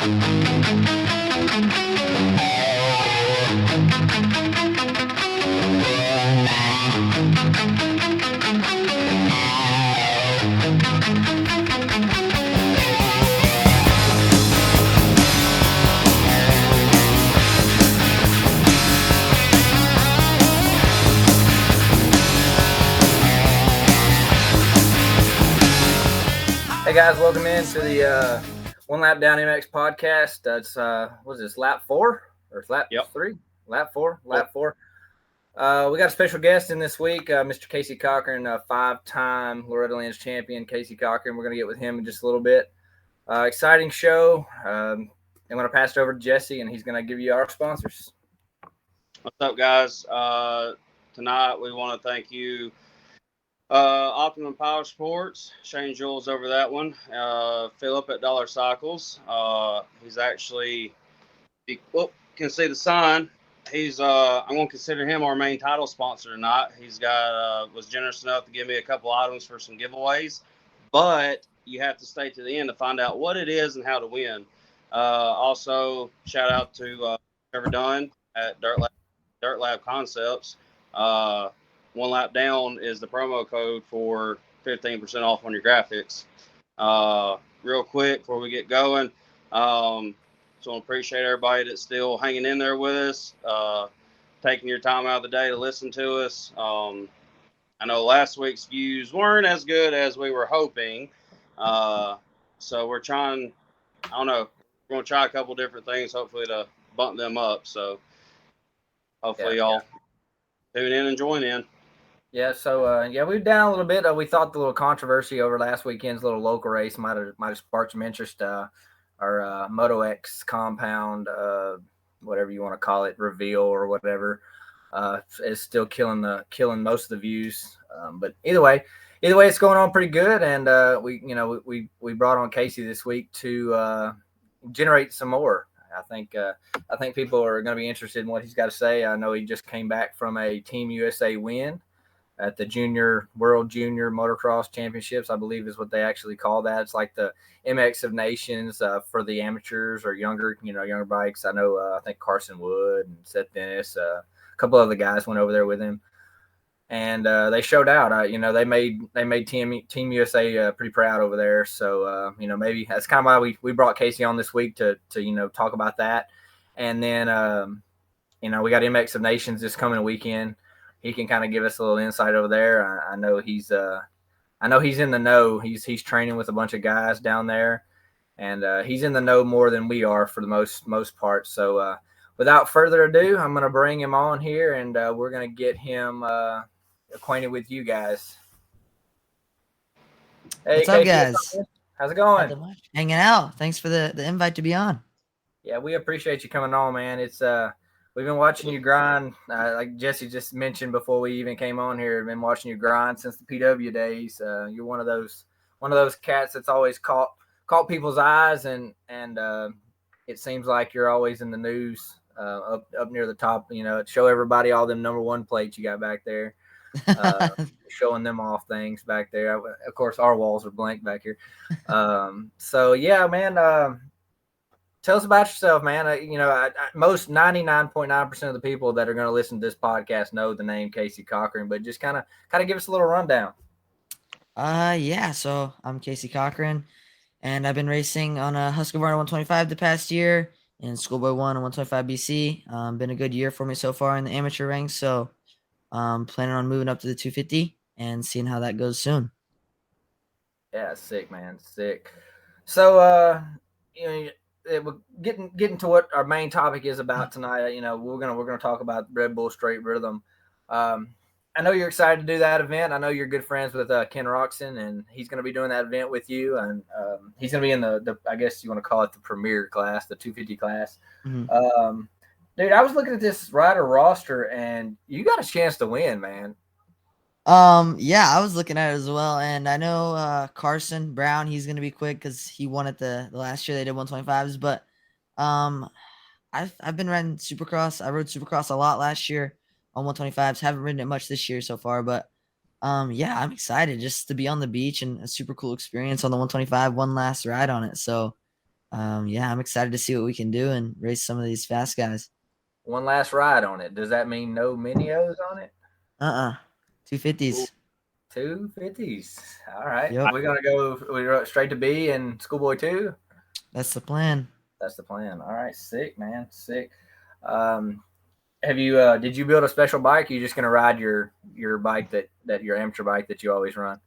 Hey guys, welcome into the One Lap Down MX podcast. That's what is this, lap 4 or lap 3? Lap 4, lap 4. We got a special guest in this week, Mr. Casey Cochran, five-time Loretta Lynn's champion. Casey Cochran. We're going to get with him in just a little bit. Exciting show. I'm going to pass it over to Jesse, and he's going to give you our sponsors. What's up, guys? Tonight we want to thank you. Optimum Power Sports, Shane Jules over that one. Philip at Dollar Cycles. He's actually, can see the sign. He's I'm gonna consider him our main title sponsor tonight. He's got was generous enough to give me a couple items for some giveaways, but you have to stay to the end to find out what it is and how to win. Also, shout out to Trevor Dunn at Dirt Lab Concepts. One Lap Down is the promo code for 15% off on your graphics. Real quick before we get going, so I appreciate everybody that's still hanging in there with us, taking your time out of the day to listen to us. I know last week's views weren't as good as we were hoping, so we're trying. I don't know. We're gonna try a couple different things, hopefully to bump them up. So hopefully y'all tune in and join in. Yeah, so we're down a little bit. We thought the little controversy over last weekend's little local race might have sparked some interest. Our Moto X compound, whatever you want to call it, reveal or whatever, is still killing most of the views. But either way, it's going on pretty good. And we brought on Casey this week to generate some more. I think people are going to be interested in what he's got to say. I know he just came back from a Team USA win at the World Junior Motocross Championships, I believe is what they actually call that. It's like the MX of Nations for the amateurs or younger bikes. I know I think Carson Wood and Seth Dennis, a couple other guys went over there with him, and they showed out. They made Team USA pretty proud over there. So maybe that's kind of why we brought Casey on this week to talk about that. And then we got MX of Nations this coming weekend. He can kind of give us a little insight over there. I know he's in the know. He's training with a bunch of guys down there, and he's in the know more than we are for the most part. So without further ado, I'm going to bring him on here, and we're going to get him acquainted with you guys. Hey, what's up, guys? How's it going? Hanging out. Thanks for the invite to be on. Yeah, we appreciate you coming on, man. It's we've been watching you grind, like Jesse just mentioned before we even came on here. I've been watching you grind since the PW days. You're one of those cats that's always caught people's eyes, and it seems like you're always in the news, up near the top. Show everybody all them number one plates you got back there, showing them off things back there. Of course, our walls are blank back here. So yeah, man. Tell us about yourself, man. Most 99.9% of the people that are going to listen to this podcast know the name Casey Cochran, but just kind of give us a little rundown. So I'm Casey Cochran, and I've been racing on a Husqvarna 125 the past year and Schoolboy 1 on 125 BC. Been a good year for me so far in the amateur ranks, so planning on moving up to the 250 and seeing how that goes soon. Yeah, sick, man, sick. So, getting to what our main topic is about tonight. We're gonna talk about Red Bull Straight Rhythm. I know you're excited to do that event. I know you're good friends with Ken Roxon, and he's going to be doing that event with you. And he's going to be in the I guess you want to call it the premier class, the 250 class. Mm-hmm. Dude, I was looking at this rider roster, and you got a chance to win, man. Yeah, I was looking at it as well, and I know Carson Brown, he's going to be quick because he won it the last year they did 125s. But I've been riding Supercross. I rode Supercross a lot last year on 125s. Haven't ridden it much this year so far, but yeah, I'm excited just to be on the beach and a super cool experience on the 125. One last ride on it, so yeah, I'm excited to see what we can do and race some of these fast guys. One last ride on it. Does that mean no Minios on it? 250s. 250s. All right. Yep. We're go straight to B and Schoolboy 2. That's the plan. That's the plan. All right. Sick, man. Sick. Have you did you build a special bike? Or are you just gonna ride your bike that your amateur bike that you always run?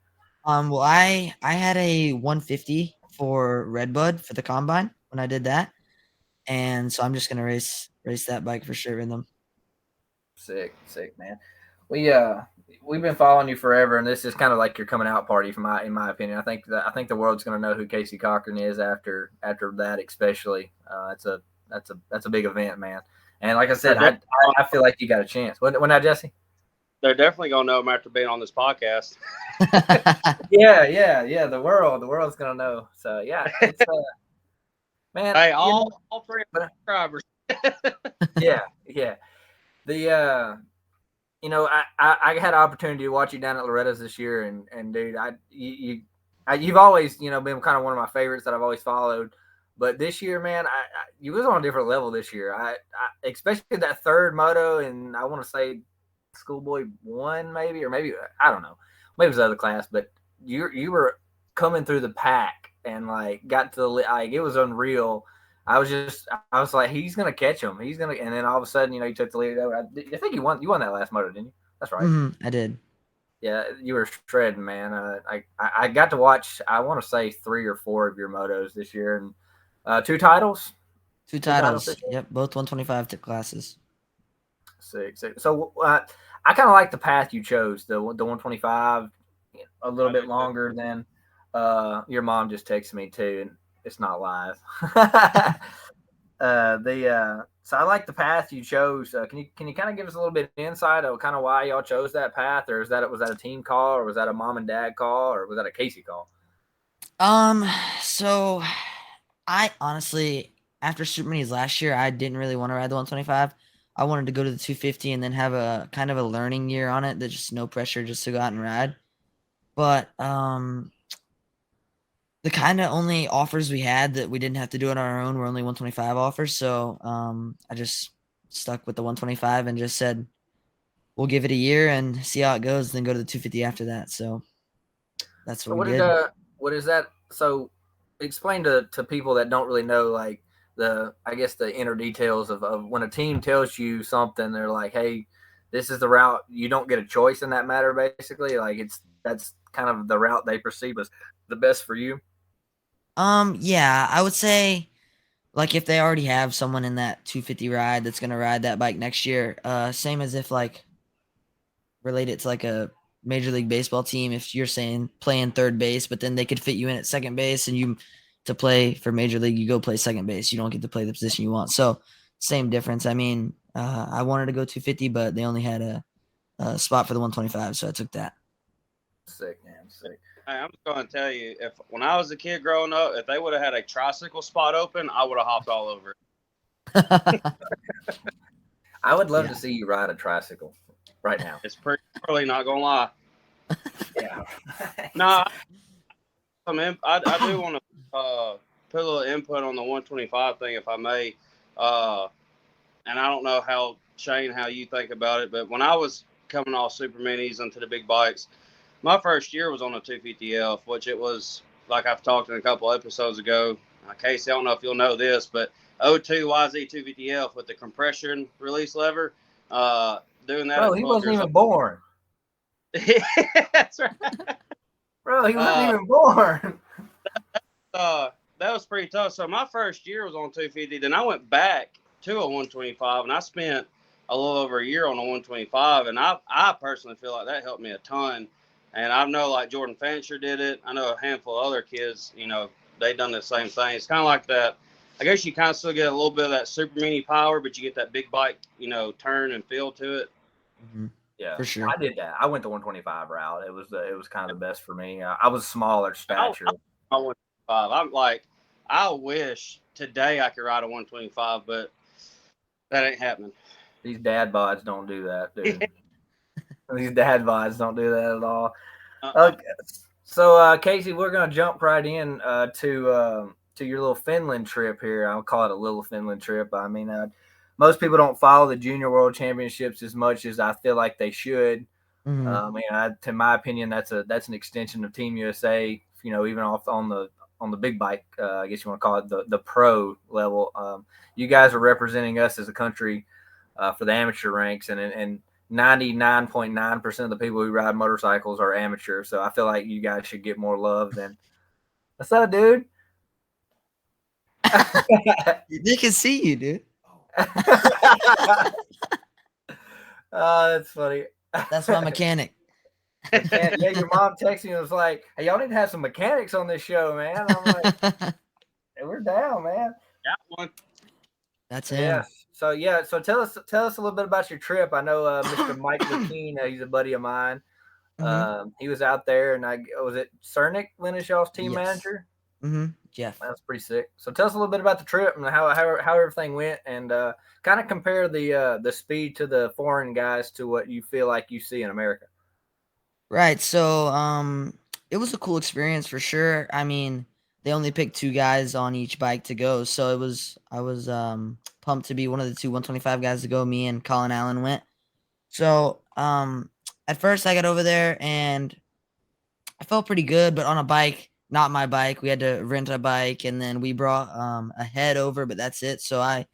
Well, I had a 150 for Redbud for the combine when I did that, and so I'm just gonna race that bike for sure in them. Sick, man. We've been following you forever, and this is kind of like your coming out party, in my opinion. I think the world's gonna know who Casey Cochran is after that, especially. That's a big event, man. And like I said, I feel like you got a chance. When now, Jesse? They're definitely gonna know him after being on this podcast. Yeah. The world's gonna know. So yeah, it's man. Hey, all three subscribers. Yeah. The I had an opportunity to watch you down at Loretta's this year, and dude, you've always been kind of one of my favorites that I've always followed. But this year, man, you was on a different level this year. I especially that third moto, and I want to say Schoolboy 1, maybe I don't know, maybe it was the other class, but you were coming through the pack and like got to the like it was unreal. I was like, he's gonna catch him. He's gonna, and then all of a sudden, you took the lead. I think you won that last moto, didn't you? That's right. Mm-hmm, I did. Yeah, you were shredding, man. I got to watch. I want to say 3 or 4 of your motos this year, and 2 titles. Two titles. Yep, both 125 classes. Sick. So I kind of like the path you chose. The 125, a little bit longer than your mom just texted me too, and it's not live. So I like the path you chose. Can you kind of give us a little bit of insight of kind of why y'all chose that path, or was that a team call, or was that a mom and dad call, or was that a Casey call? So I honestly, after Super Minis last year, I didn't really want to ride the 125. I wanted to go to the 250 and then have a kind of a learning year on it. That just no pressure, just to go out and ride. But the kind of only offers we had that we didn't have to do on our own were only 125 offers. So I just stuck with the 125 and just said, we'll give it a year and see how it goes, then go to the 250 after that. So that's what we did. What is that? So explain to people that don't really know, like the inner details of when a team tells you something, they're like, hey, this is the route. You don't get a choice in that matter, basically. Like that's kind of the route they perceive as the best for you. Yeah, I would say, like, if they already have someone in that 250 ride that's gonna ride that bike next year, same as if like relate it to like a Major League Baseball team. If you're saying playing third base, but then they could fit you in at second base, and you to play for Major League, you go play second base. You don't get to play the position you want. So same difference. I mean, I wanted to go 250, but they only had a spot for the 125, so I took that. Sick, man, sick. Hey, I'm just going to tell you, when I was a kid growing up, if they would have had a tricycle spot open, I would have hopped all over it. I would love to see you ride a tricycle right now. It's pretty early, not going to lie. Yeah. No, I do want to put a little input on the 125 thing, if I may. And I don't know how you think about it, but when I was coming off Super Minis into the big bikes, my first year was on a 250F, which it was, like I've talked in a couple episodes ago. Casey, I don't know if you'll know this, but 02 YZ 250F with the compression release lever, doing that. Bro, he wasn't even born. That's right. Bro, he wasn't even born. That was pretty tough. So my first year was on 250. Then I went back to a 125, and I spent a little over a year on a 125. And I personally feel like that helped me a ton. And I know, like, Jordan Fancher did it. I know a handful of other kids, they done the same thing. It's kind of like that. I guess you kind of still get a little bit of that super mini power, but you get that big bike, turn and feel to it. Mm-hmm. Yeah, for sure. I did that. I went the 125 route. It was kind of the best for me. I was smaller stature. I 125. I'm like, I wish today I could ride a 125, but that ain't happening. These dad bods don't do that, dude. These dad bods don't do that at all. So Casey, we're gonna jump right in to to your little Finland trip here. I'll call it a little Finland trip. I mean, most people don't follow the Junior World Championships as much as I feel like they should. To my opinion, that's an extension of Team USA. You know, even off on the big bike, I guess you want to call it the pro level. You guys are representing us as a country for the amateur ranks, and 99.9% of the people who ride motorcycles are amateur. So I feel like you guys should get more love than. What's up, dude? They can see you, dude. Oh, that's funny. That's my mechanic. Yeah, your mom texted me and was like, "Hey, y'all need to have some mechanics on this show, man." I'm like, hey, "We're down, man." Got one. That's him. Yeah. So tell us a little bit about your trip. I know Mr. Mike McKean, he's a buddy of mine. He was out there, and was it Cernick, y'all's team manager? Jeff. That's pretty sick. So tell us a little bit about the trip and how everything went, and kind of compare the speed to the foreign guys to what you feel like you see in America. Right. So it was a cool experience for sure. I mean, they only picked 2 guys on each bike to go, so I was pumped to be one of the 2 125 guys to go. Me and Colin Allen went. So at first I got over there and I felt pretty good, but on a bike, not my bike. We had to rent a bike, and then we brought a head over, but that's it. So I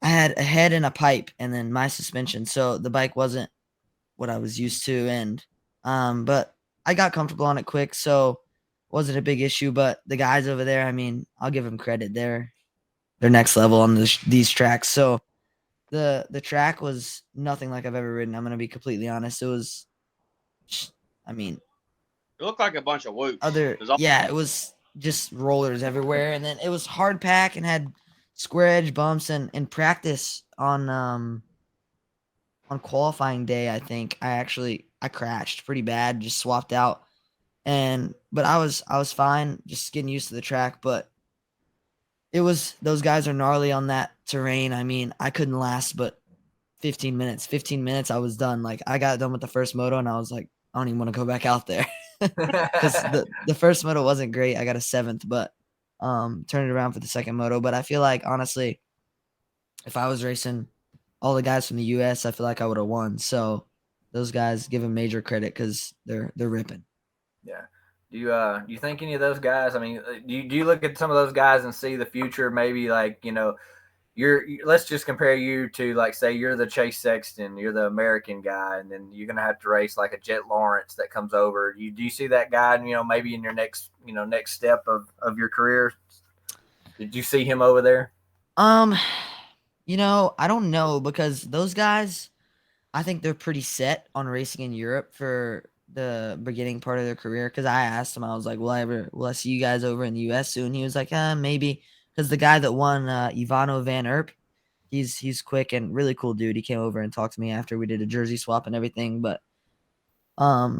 had a head and a pipe, and then my suspension. So the bike wasn't what I was used to, and but I got comfortable on it quick, so wasn't a big issue. But the guys over there, I mean, I'll give them credit. They're next level on these tracks. So the track was nothing like I've ever ridden. I'm gonna be completely honest. It was, I mean, it looked like a bunch of whoops. It was just rollers everywhere, and then it was hard pack and had square edge bumps. And in practice on qualifying day, I think I crashed pretty bad, just swapped out, but I was fine, just getting used to the track. But those guys are gnarly on that terrain. I mean, I couldn't last but 15 minutes. 15 minutes, I was done. Like, I got done with the first moto, and I was like, I don't even want to go back out there. Because the first moto wasn't great. I got a 7th, but turned it around for the second moto. But I feel like, honestly, if I was racing all the guys from the US, I feel like I would have won. So those guys, give them major credit because they're ripping. Yeah. Do you think any of those guys? I mean, do you look at some of those guys and see the future? Maybe like, you know, let's just compare you to, like, say you're the Chase Sexton, you're the American guy, and then you're gonna have to race like a Jet Lawrence that comes over. Do you see that guy, you know, maybe in your next step of your career? Did you see him over there? You know, I don't know, because those guys, I think they're pretty set on racing in Europe for the beginning part of their career. Because I asked him, I was like, will I see you guys over in the US soon? He was like, maybe. Because the guy that won, Ivano Van Erp, he's quick and really cool dude. He came over and talked to me after we did a jersey swap and everything. But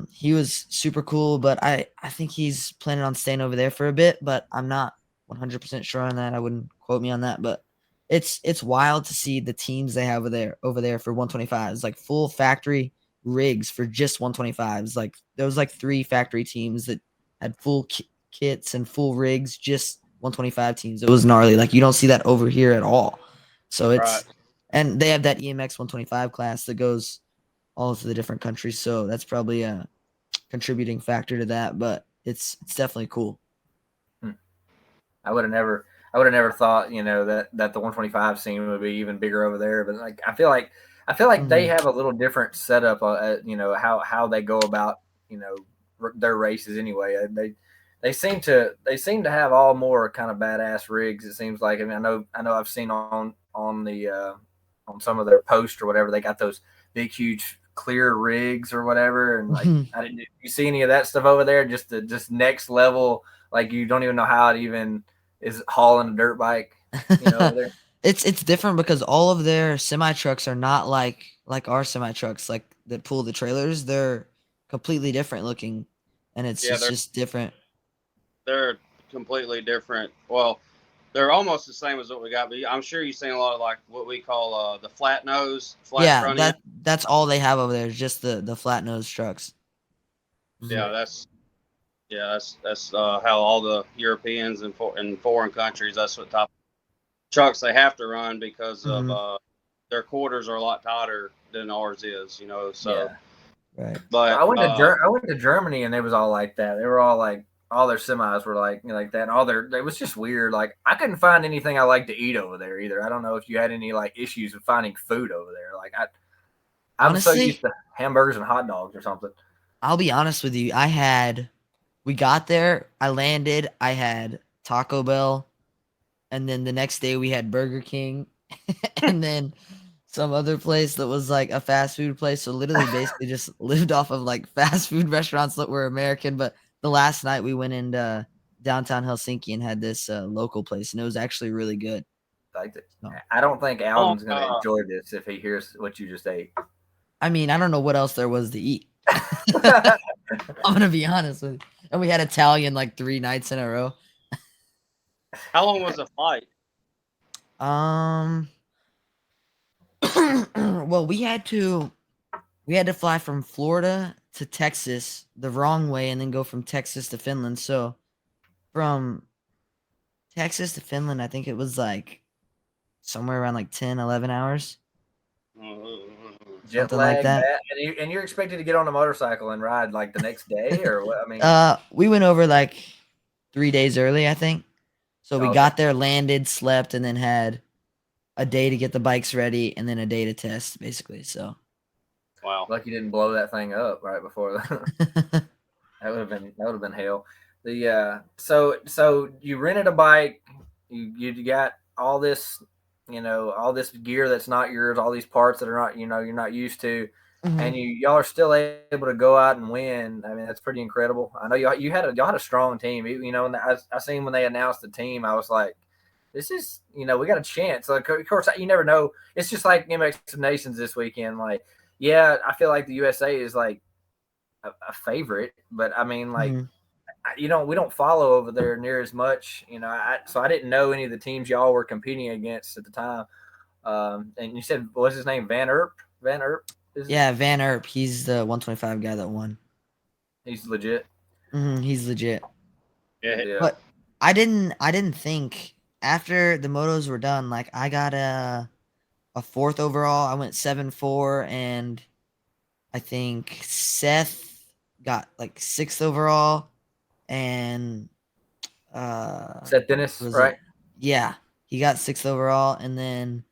he was super cool. But I think he's planning on staying over there for a bit. But I'm not 100% sure on that. I wouldn't quote me on that. But it's wild to see the teams they have over there for 125s, like full factory rigs for just 125s. Like, there was like 3 factory teams that had full kits and full rigs, just 125 teams. It was gnarly. Like, you don't see that over here at all. So it's right. And they have that EMX 125 class that goes all to the different countries. So that's probably a contributing factor to that. But it's definitely cool. I would have never thought, you know, that the 125 scene would be even bigger over there. But like, I feel like they have a little different setup. You know, how they go about, you know, their races anyway. They seem to have all more kind of badass rigs. It seems like. I mean, I know I've seen on on some of their posts or whatever, they got those big huge clear rigs or whatever. And like, you see any of that stuff over there? Just next level. Like, you don't even know how it even is hauling a dirt bike, you know, over there. It's different because all of their semi trucks are not like our semi trucks, like that pull the trailers. They're completely different looking, and it's just different. They're completely different. Well, they're almost the same as what we got, but I'm sure you've seen a lot of like what we call the flat nose, front end. That's all they have over there is just the flat nose trucks. Yeah, Yeah, that's how all the Europeans and foreign countries. That's what type of trucks they have to run because of Mhm. their quarters are a lot tighter than ours is. So. Yeah. Right. But I went to Germany and it was all like that. They were all like all their semis were like that. And all their it was just weird. Like I couldn't find anything I liked to eat over there either. I don't know if you had any like issues with finding food over there. Like I'm so used Honestly, to hamburgers and hot dogs or something. I'll be honest with you. We got there, I landed, I had Taco Bell, and then the next day we had Burger King, and then some other place that was like a fast food place. So literally basically just lived off of like fast food restaurants that were American. But the last night we went into downtown Helsinki and had this local place, and it was actually really good. Like So, I don't think oh, Alden's gonna enjoy this if he hears what you just ate. I mean, I don't know what else there was to eat. I'm gonna be honest with you. And we had Italian like 3 nights in a row. how long was the flight? Um, well, we had to fly from Florida to Texas the wrong way and then go from Texas to Finland. So from Texas to Finland, I think it was like somewhere around like 10, 11 hours, Jet something like lag, that. bad, and you're expected to get on a motorcycle and ride like the next day or what? I mean, We went over like 3 days early, I think. So we okay. got there, landed, slept, and then had a day to get the bikes ready and then a day to test, basically. So Wow. Lucky you didn't blow that thing up right before that. That would have been hell. The so you rented a bike, you got all this, all this gear that's not yours, all these parts that are not, you're not used to, and Mhm. y'all are still able to go out and win. I mean, that's pretty incredible. I know y'all had a strong team. And I seen when they announced the team, I was like, this is, we got a chance. Like, of course, you never know. It's just like MX Nations this weekend. Like, yeah, I feel like the USA is like a favorite, but I mean, like, Mhm. we don't follow over there near as much. So I didn't know any of the teams y'all were competing against at the time. And you said what's his name? Van Erp. Van Erp Yeah, Van Erp, he's the 125 guy that won. he's legit. He's legit. Yeah. Yeah. But I didn't think after the motos were done, like I got a fourth overall. I went 7-4, and I think Seth got like sixth overall, and Seth Dennis, was right? it? Yeah, he got sixth overall, and then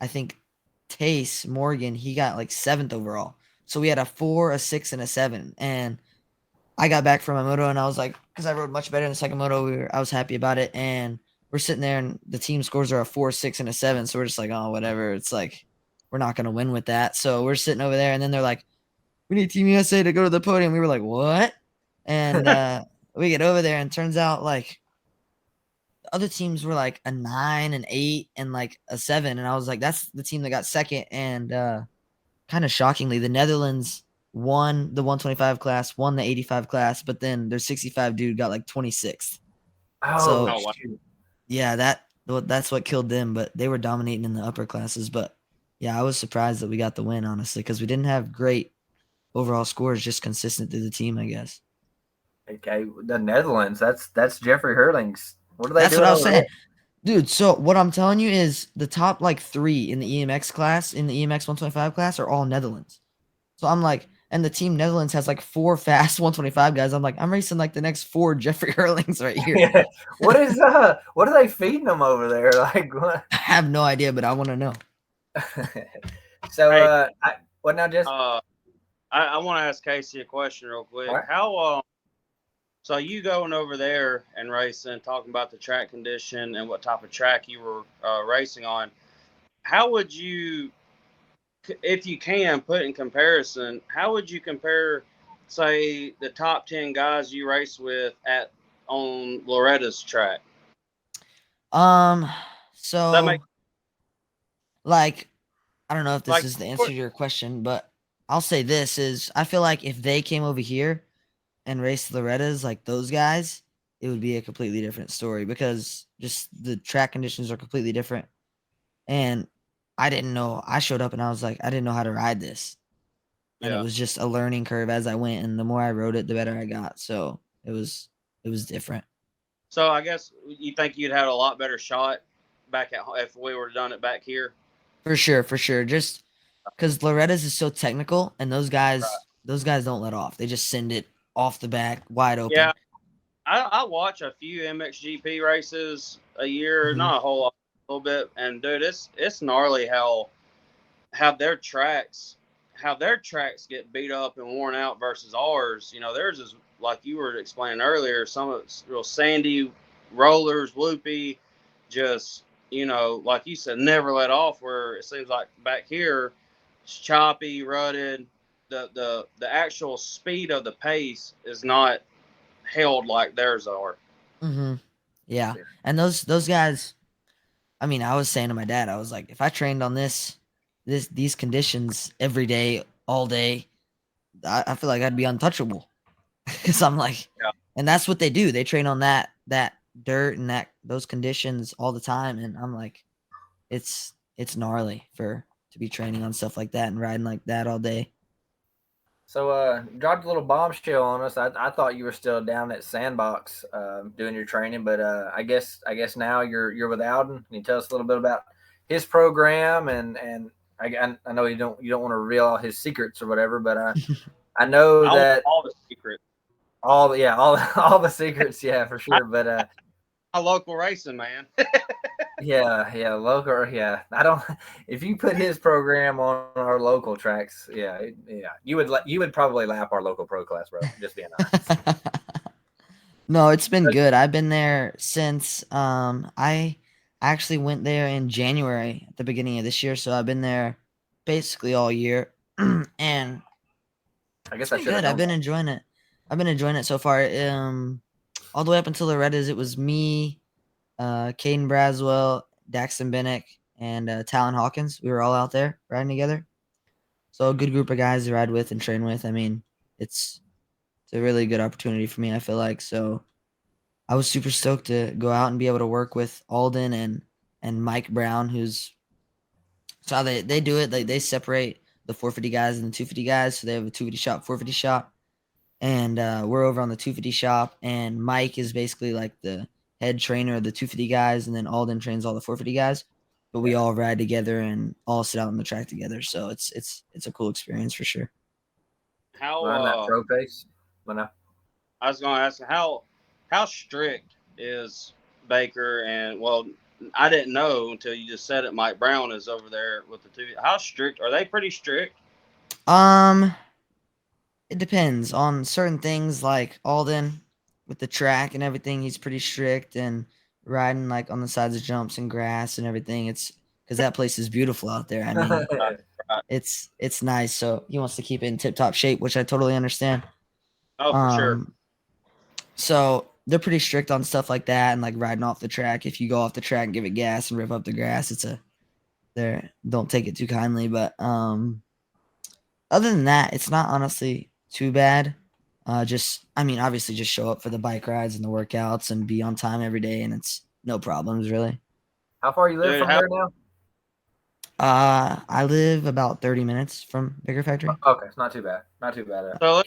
I think Tace Morgan, he got like seventh overall. So we had a 4, a 6, and a 7. And I got back from my moto and I was like, because I rode much better in the second moto, I was happy about it. And we're sitting there and the team scores are a 4, 6, and a 7. So we're just like, oh, whatever. It's like, we're not going to win with that. So we're sitting over there and then they're like, we need Team USA to go to the podium. We were like, what? And we get over there and turns out like the other teams were like a 9, an 8, and like a 7. And I was like, that's the team that got second. And kind of shockingly, the Netherlands won the 125 class, won the 85 class, but then their 65 dude got like 26th. Oh, So Oh, wow. shoot. yeah, that's what killed them. But they were dominating in the upper classes. But yeah, I was surprised that we got the win, honestly, because we didn't have great overall scores, just consistent through the team, I guess. Okay, the Netherlands. That's Jeffrey Hurling's. What are they That's what doing I was over there? saying. Dude, so what I'm telling you is the top like 3 in the EMX class, in the EMX 125 class, are all Netherlands. So I'm like, and the team Netherlands has like 4 fast 125 guys. I'm like, I'm racing like the next 4 Jeffrey Hurlings right here. Yeah. What are they feeding them over there? Like what? I have no idea, but I want to know. So Hey, what now, Jess? I want to ask Casey a question real All quick. right. So you going over there and racing, talking about the track condition and what type of track you were racing on? How would you, if you can, put in comparison? How would you compare, say, the top 10 guys you race with on Loretta's track? Um, Does that make so like, I don't know if this like? is the answer to your question, but I'll say this is I feel like if they came over here and raced Loretta's like those guys, it would be a completely different story because just the track conditions are completely different. And I didn't know. I showed up and I was like, I didn't know how to ride this. And it Yeah. was just a learning curve as I went. And the more I rode it, the better I got. So it was different. So I guess you think you'd had a lot better shot back at if we were done it back here. For sure. Just because Loretta's is so technical, and those Right. guys don't let off. They just send it off the back, wide open. Yeah, I watch a few MXGP races a year, Mhm. not a whole lot, a little bit, and dude, it's gnarly how their tracks get beat up and worn out versus ours. You know, theirs is like you were explaining earlier. Some of it's real sandy rollers, loopy, just like you said, never let off. Where it seems like back here, it's choppy, rutted. The actual speed of the pace is not held like theirs are. Mm-hmm. Yeah, and those guys. I mean, I was saying to my dad, I was like, if I trained on these conditions every day, all day, I feel like I'd be untouchable. Because I'm like, Yeah. and that's what they do. They train on that dirt and those conditions all the time, and I'm like, it's gnarly to be training on stuff like that and riding like that all day. So, dropped a little bombshell on us. I thought you were still down at Sandbox doing your training, but I guess now you're with Alden. Can you tell us a little bit about his program and I know you don't want to reveal all his secrets or whatever, but I know that all the secrets. all the secrets, yeah, for sure. But A local racing, man. yeah, local, yeah. I don't. If you put his program on our local tracks, yeah, you would probably lap our local pro class, bro. Just being honest. No, it's been good. I've been there since I actually went there in January at the beginning of this year, so I've been there basically all year, and I guess it's been good. I've been enjoying it. I've been enjoying it so far. All the way up until the Redders, it was me, Caden Braswell, Daxton Bennick, and Talon Hawkins. We were all out there riding together. So a good group of guys to ride with and train with. I mean, it's a really good opportunity for me, I feel like. So I was super stoked to go out and be able to work with Alden and Mike Brown, who's so how they do it. Like they separate the 450 guys and the 250 guys. So they have a 250 shop, 450 shop. And we're over on the 250 shop, and Mike is basically like the head trainer of the 250 guys, and then Alden trains all the 450 guys. But we all ride together and all sit out on the track together, so it's a cool experience for sure. Run that pro pace. I was going to ask how strict is Baker, and well, I didn't know until you just said it. Mike Brown is over there with the two. How strict are they? Pretty strict. It depends on certain things like Alden with the track and everything. He's pretty strict and riding like on the sides of jumps and grass and everything. It's because that place is beautiful out there. I mean, it's nice. So he wants to keep it in tip top shape, which I totally understand. Oh, for sure. So they're pretty strict on stuff like that and like riding off the track. If you go off the track and give it gas and rip up the grass, they don't take it too kindly. But other than that, it's not honestly too bad. Obviously just show up for the bike rides and the workouts and be on time every day, and it's no problems really. How far you live from there now? I live about 30 minutes from Bigger Factory. Okay, it's not too bad. Not too bad. So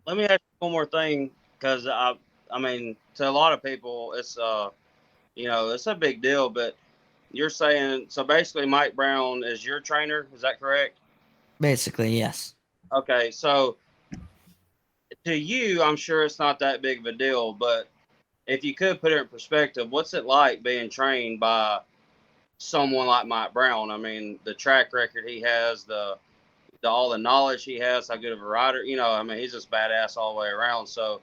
let me ask you one more thing, because I mean, to a lot of people, it's it's a big deal. But you're saying so basically, Mike Brown is your trainer. Is that correct? Basically, yes. Okay, so to you, I'm sure it's not that big of a deal, but if you could put it in perspective, what's it like being trained by someone like Mike Brown? I mean, the track record he has, all the knowledge he has, how good of a rider, I mean, he's just badass all the way around. So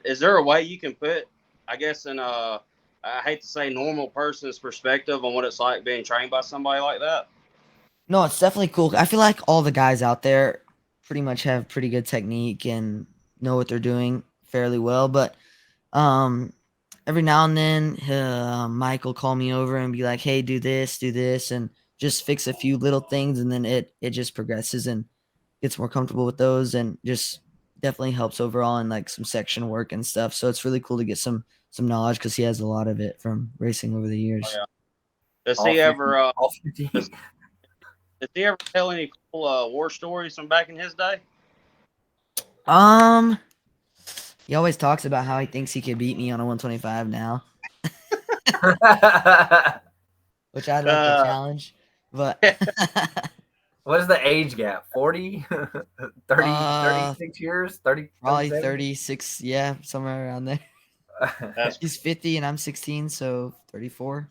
is there a way you can put, I guess, in I hate to say normal person's perspective on what it's like being trained by somebody like that? No, it's definitely cool. I feel like all the guys out there pretty much have pretty good technique and know what they're doing fairly well. But every now and then, Mike will call me over and be like, "Hey, do this," and just fix a few little things, and then it just progresses and gets more comfortable with those, and just definitely helps overall in like some section work and stuff. So it's really cool to get some knowledge because he has a lot of it from racing over the years. Oh, yeah. Does he ever tell any cool war stories from back in his day? He always talks about how he thinks he could beat me on a 125 now, which I'd like to challenge. But What is the age gap? 40? 30, uh, 36 years? 30, probably 37? 36. Yeah, somewhere around there. That's He's 50 and I'm 16, so 34.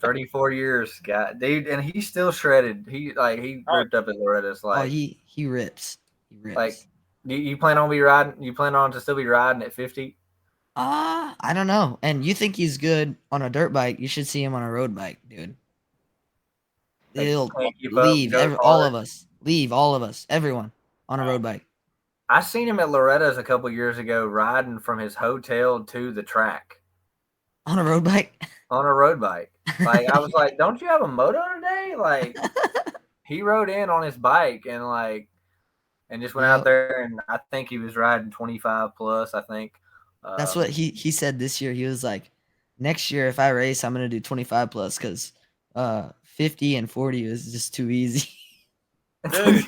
34 years, God, dude, and he's still shredded. He oh, ripped up at Loretta's. Oh, he rips. He Like, rips. you plan on be riding? You plan on to still be riding at 50? I don't know. And you think he's good on a dirt bike? You should see him on a road bike, dude. Like, He'll can't keep up, leave goes all hard. of us. Leave all of us. Everyone on a wow. road bike. I seen him at Loretta's a couple years ago riding from his hotel to the track On a road bike. on a road bike. Like, I was like, "Don't you have a moto today?" Like, he rode in on his bike and just went out Yep. there, and I think he was riding 25 plus. I think. That's what he said this year. He was like, next year if I race, I'm gonna do 25 plus because 50 and 40 is just too easy. Dude,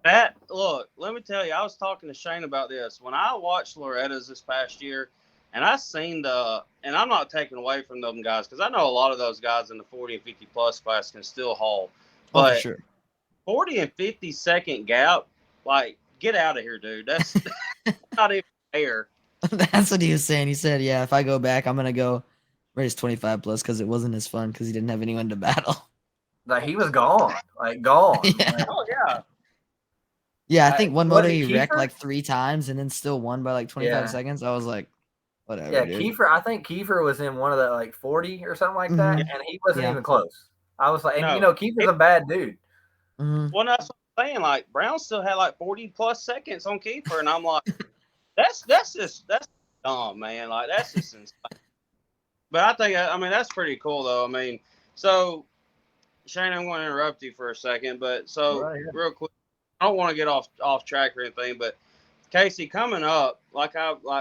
that look, let me tell you, I was talking to Shane about this. When I watched Loretta's this past year, and I seen and I'm not taking away from them guys because I know a lot of those guys in the 40 and 50 plus class can still haul, Oh, for but sure. 40 and 50-second gap, like, get out of here, dude. That's not even fair. That's what he was saying. He said, "Yeah, if I go back, I'm gonna go race 25 plus because it wasn't as fun because he didn't have anyone to battle." Like, he was gone, like gone. Yeah. Like, Oh yeah, Yeah, I think one was moto it he wrecked Kiefer? like 3 times and then still won by like 25 Yeah, seconds. I was like, whatever, yeah. dude. Kiefer, I think Kiefer was in one of the like 40 or something like that, Hmm. and he wasn't Yeah. even close. I was like, and no. Kiefer's a bad dude. Hmm. Well, that's what I'm saying. Like Brown still had like 40 plus seconds on Kiefer, and I'm like, that's dumb, man. Like that's just insane. But I mean that's pretty cool though. I mean, so Shane, I'm going to interrupt you for a second, but so Right. real quick, I don't want to get off track or anything, but Casey, coming up, like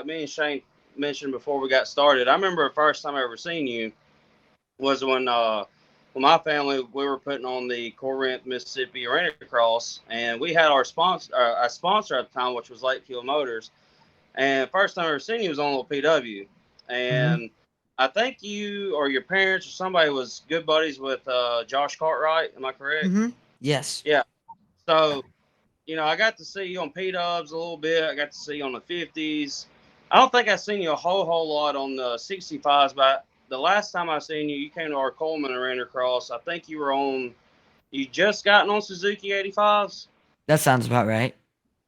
me and Shane mentioned before we got started, I remember the first time I ever seen you was when my family we were putting on the Corinth, Mississippi Arena Cross, and we had our sponsor at the time, which was Lake Fuel Motors. And first time I ever seen you was on a little PW, Hmm. and I think you or your parents or somebody was good buddies with Josh Cartwright. Am I correct? Hmm. Yes. Yeah. So I got to see you on P Dubs a little bit. I got to see you on the 50s. I don't think I seen you a whole lot on the 65s, but the last time I seen you, you came to our Coleman Arena Cross. I think you just gotten on Suzuki 85s. That sounds about right.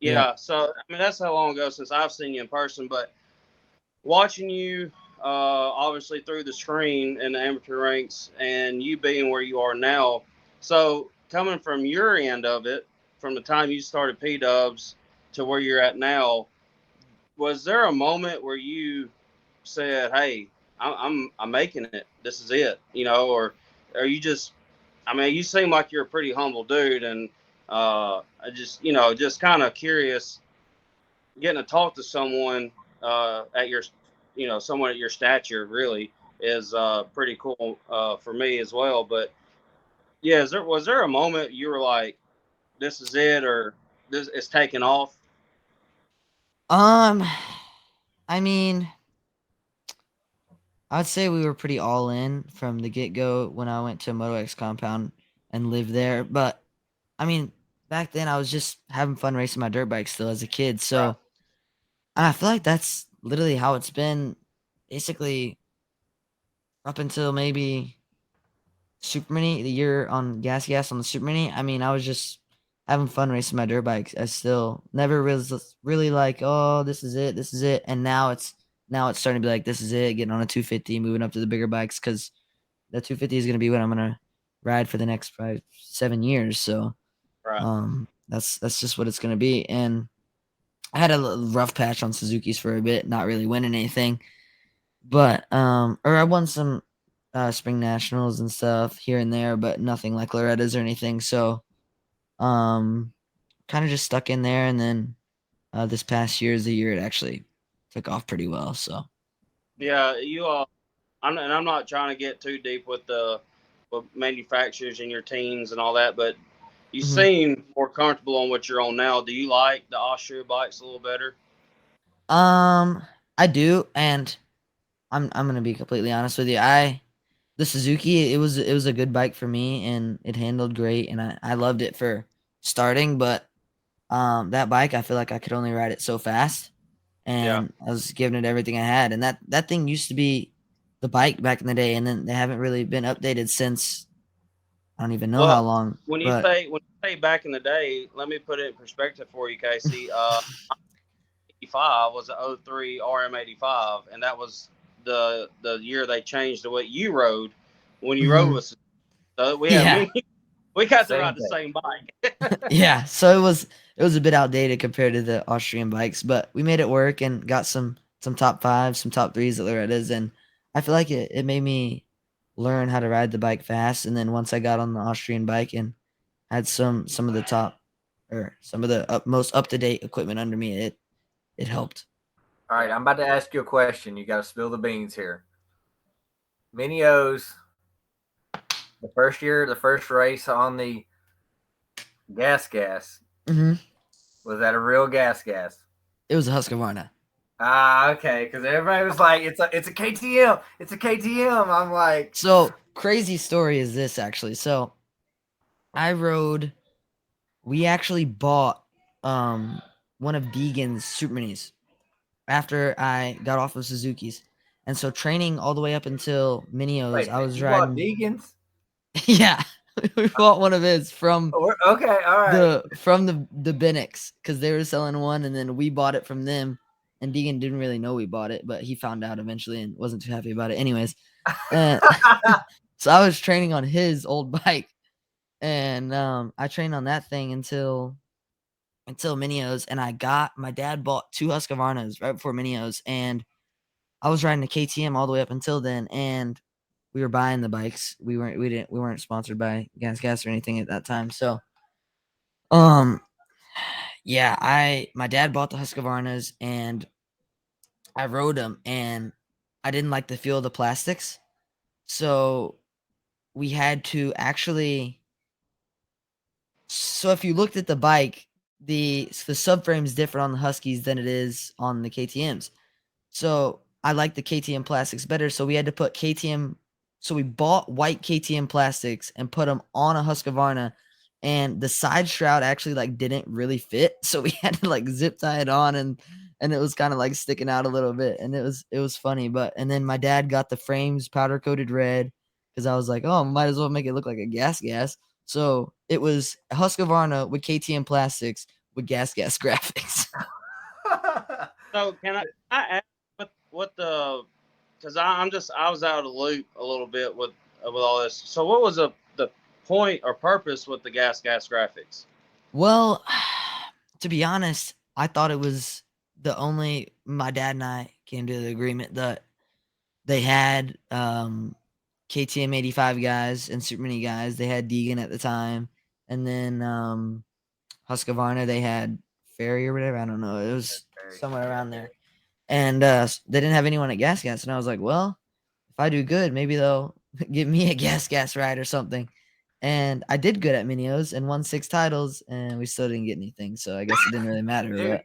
Yep. Yeah, so I mean that's how long ago since I've seen you in person. But watching you, obviously through the screen in the amateur ranks, and you being where you are now, so coming from your end of it, from the time you started P Dubs to where you're at now, was there a moment where you said, "Hey, I'm making it. This is it," or are you just? I mean, you seem like you're a pretty humble dude, and I just kind of curious getting to talk to someone at your, someone at your stature really is pretty cool for me as well. But yeah, was there a moment you were like, this is it, or this is taking off? Um, I mean, I'd say we were pretty all in from the get go when I went to Moto X compound and lived there. But I mean, back then I was just having fun racing my dirt bike still as a kid. Right. So and I feel like that's literally how it's been basically up until maybe Super Mini, the year on Gas on the Super Mini. I mean, I was just having fun racing my dirt bikes. I still never really like, oh, this is it, this is it. And now it's starting to be like, this is it, getting on a 250, moving up to the bigger bikes because the 250 is gonna be what I'm gonna ride for the next 5-7 years. So Right. that's just what it's gonna be. And I had a rough patch on Suzuki's for a bit, not really winning anything. But or I won some spring nationals and stuff here and there, but nothing like Loretta's or anything. So um kind of just stuck in there, and then this past year is the year it actually took off pretty well. So Yeah, I'm not trying to get too deep with the manufacturers and your teams and all that, but you mhm. seem more comfortable on what you're on now. Do you like the Austria bikes a little better? I do, and I'm gonna be completely honest with you. The Suzuki, it was a good bike for me, and it handled great, and I loved it for starting. But that bike, I feel like I could only ride it so fast, Yeah. and I was giving it everything I had. And that thing used to be the bike back in the day, and then they haven't really been updated since. I don't even know how Well, long, when you but say back in the day, let me put it in perspective for you, Casey. 85 was an '03 RM85, and that was the year they changed the way you rode when you rode Mhm. with. So we had Yeah. me. We got to Same ride the thing. same bike. Yeah, so it was a bit outdated compared to the Austrian bikes, but we made it work and got some top fives, some top threes at Loretta's, and I feel like it made me learn how to ride the bike fast. And then once I got on the Austrian bike and had some of the top or some of the most up to date equipment under me, it helped. All right, Yeah. I'm about to ask you a question. You got to spill the beans here. Mini O's, the first race on the gas. Hmm. Was that a real gas? It was a Husqvarna. Ah, okay. Because everybody was like, it's a KTM. It's a KTM. I'm like, So crazy story is this actually. So I rode. We actually bought one of Deegan's Super Minis after I got off of Suzuki's. And so training all the way up until Minios, wait a I minute. was You bought riding. Deegan's? Yeah. We bought one of his from Oh, okay. All right. the Binnix because they were selling one, and then we bought it from them. And Deegan didn't really know we bought it, but he found out eventually and wasn't too happy about it. Anyways, uh, so I was training on his old bike, and I trained on that thing until Minios, and my dad bought two Husqvarnas right before Minios, and I was riding a KTM all the way up until then, and we were buying the bikes. We weren't sponsored by Gas or anything at that time. So, um, yeah, my dad bought the Husqvarnas, and I rode them, and I didn't like the feel of the plastics, so we had to actually. So if you looked at the bike, the subframe is different on the Huskies than it is on the KTM's. So I like the KTM plastics better. So we had to put KTM. So we bought white KTM plastics and put them on a Husqvarna, and the side shroud actually like didn't really fit. So we had to like zip tie it on, and it was kind of like sticking out a little bit, and it was funny. But and then my dad got the frames powder coated red because I was like, oh, might as well make it look like a gas. So it was Husqvarna with KTM plastics with gas graphics. So I ask what the because I was out of the loop a little bit with all this. So what was the point or purpose with the gas graphics? Well, to be honest, I thought it was the only my dad and I came to the agreement that they had KTM 85 guys and Super Mini guys. They had Deegan at the time. And then Husqvarna, they had Ferry or whatever. I don't know. It was somewhere around there. And they didn't have anyone at Gas. And I was like, well, if I do good, maybe they'll give me a gas ride or something. And I did good at Minios and won 6 titles, and we still didn't get anything. So I guess it didn't really matter. dude,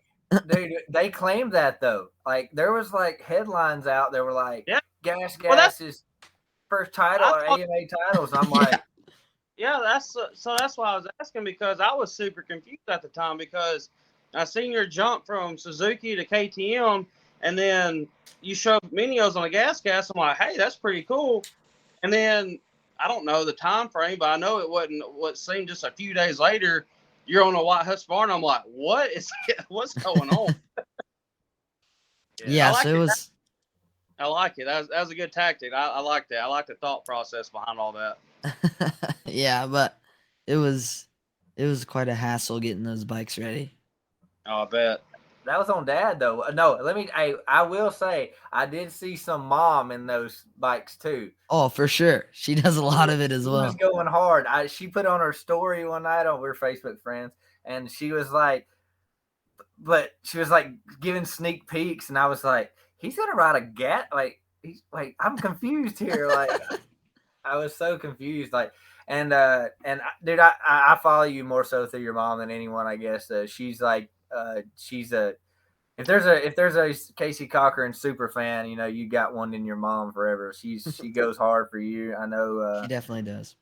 dude, they claimed that though. Like there was like headlines out. They were like, Yeah. Well, Gas is first title I or thought. AMA titles. I'm Yeah. like, Yeah, that's why I was asking because I was super confused at the time because I seen your jump from Suzuki to KTM, and then you showed Minios on a gas. I'm like, hey, that's pretty cool. And then I don't know the time frame, but I know it wasn't what seemed just a few days later. You're on a white Husqvarna. I'm like, what's going on? Yeah, I Yeah. So like it it. was. I like it. That was a good tactic. I like that. I like the thought process behind all that. Yeah, but it was it was quite a hassle getting those bikes ready. Oh, I bet. that was on Dad though. No, let me. I will say I did see some mom in those bikes too. Oh, for sure. She does a lot of it as She was well. going hard. She put on her story one night on we're Facebook friends, and she was like, but she was like giving sneak peeks, and I was like, he's gonna ride a gat. Like he's like, I'm confused here. Like I was so confused. Like and dude, I follow you more so through your mom than anyone. I guess she's like she's a if there's a Casey Cochran super fan, you got one in your mom forever. She goes hard for you. I know She definitely does.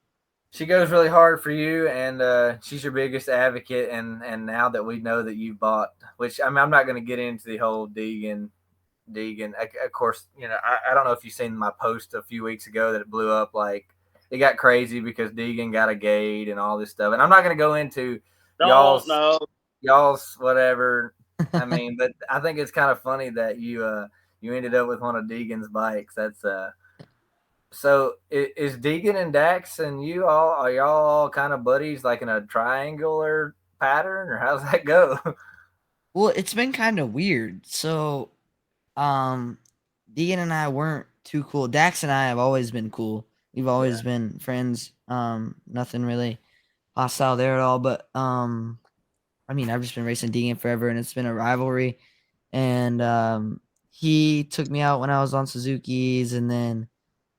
she goes really hard for you, and she's your biggest advocate. And now that we know that you've bought, which I mean, I'm not going to get into the whole Deegan. Of course, I don't know if you've seen my post a few weeks ago that it blew up. Like it got crazy because Deegan got a gate and all this stuff. And I'm not going to go into Don't know. y'all's whatever. I mean, but I think it's kind of funny that you ended up with one of Deegan's bikes. That's So is Deegan and Dax and you all are y'all all kind of buddies, like in a triangular pattern, or how's that go? Well, it's been kind of weird. So, Deegan and I weren't too cool. Dax and I have always been cool. We've always Yeah. been friends. Nothing really hostile there at all. But I mean, I've just been racing Deegan forever, and it's been a rivalry. And he took me out when I was on Suzuki's, and then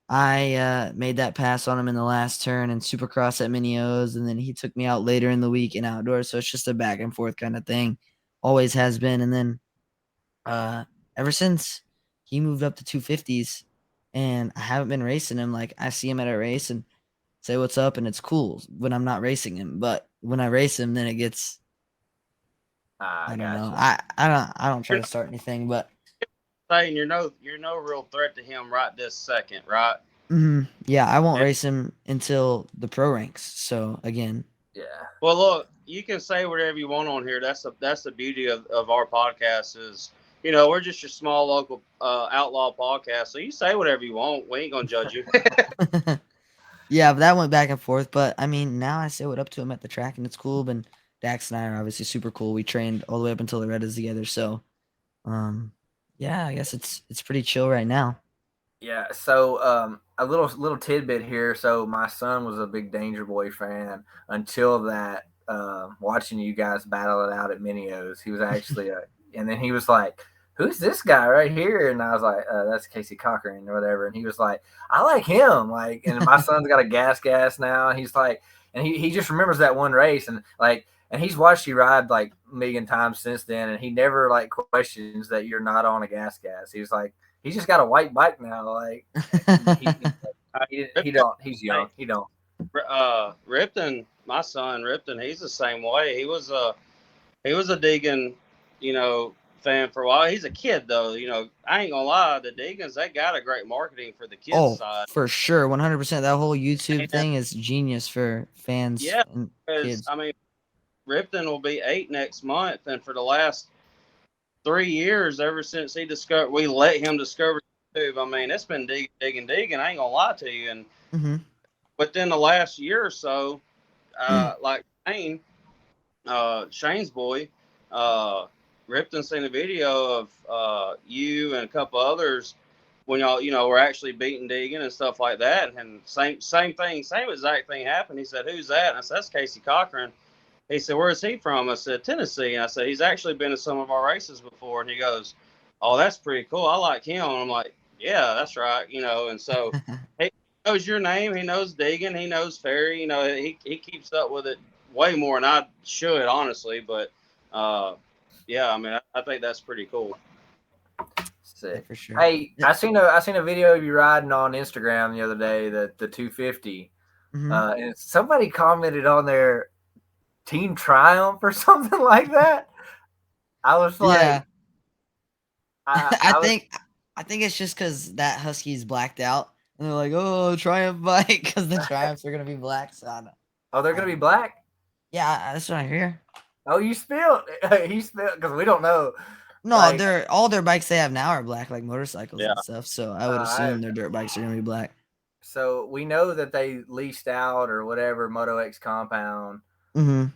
I made that pass on him in the last turn and Supercross at Mini-O's, and then he took me out later in the week in outdoors. So it's just a back and forth kind of thing. Always has been. And then ever since he moved up to 250s, and I haven't been racing him, like I see him at a race and say what's up, and it's cool when I'm not racing him. But when I race him, then it gets I don't know. Gotcha. I don't try to start anything, but Saying you're no real threat to him right this second, right? yeah, I won't Yeah. race him until the pro ranks. So again, Yeah. Well, look, you can say whatever you want on here. That's the beauty of our podcast is, we're just your small local outlaw podcast. So you say whatever you want. We ain't gonna judge you. yeah, but that went back and forth. But I mean, now I say what up to him at the track, and it's cool. And Dax and I are obviously super cool. We trained all the way up until the Reddits together. So, yeah, I guess it's pretty chill right now. Yeah. So a little tidbit here. So my son was a big Danger Boy fan until that. Watching you guys battle it out at Minios, he was actually and then he was like, "Who's this guy right here?" And I was like, "That's Casey Cochran or whatever." And he was like, "I like him." Like, and my son's got a gas now. And he's like, and he just remembers that one race and like. And he's watched you ride like a million times since then, and he never like questions that you're not on a gas. He's like, he's just got a white bike now. Like he don't. He's young. He don't. Ripton, my son Ripton, he's the same way. He was a Deegan, fan for a while. He's a kid though. I ain't gonna lie, the Deegans they got a great marketing for the kids side. For sure, 100%. That whole YouTube And, thing is genius for fans yeah, and because kids. I mean, Ripton will be 8 next month, and for the last 3 years, ever since we let him discover YouTube. I mean, it's been digging. I ain't gonna lie to you. And within the last year or so, like Shane's boy, Ripton seen a video of you and a couple others when y'all, were actually beating Deegan and stuff like that. And same exact thing happened. He said, "Who's that?" And I said, "That's Casey Cochran." He said, "Where's he from?" I said, "Tennessee." And I said, "He's actually been to some of our races before." And he goes, "Oh, that's pretty cool. I like him." And I'm like, "Yeah, that's right." And so he knows your name. He knows Deegan. He knows Ferry. He keeps up with it way more than I should, honestly. But, yeah, I mean, I think that's pretty cool. Sick. Yeah, for sure. Hey, I seen a video of you riding on Instagram the other day, the 250. And somebody commented on there, Team Triumph or something like that. I was like, yeah. I think it's just because that Husky's blacked out, and they're like, "Oh, Triumph bike," because the Triumphs are gonna be black. So I don't. Oh, they're gonna be black. Yeah, that's what I hear. Oh, you spilled. He spilled because we don't know. No, Like, all their bikes they have now are black, like motorcycles Yeah. and stuff. So I would assume their dirt bikes are gonna be black. So we know that they leased out or whatever Moto X compound. Mm-hmm.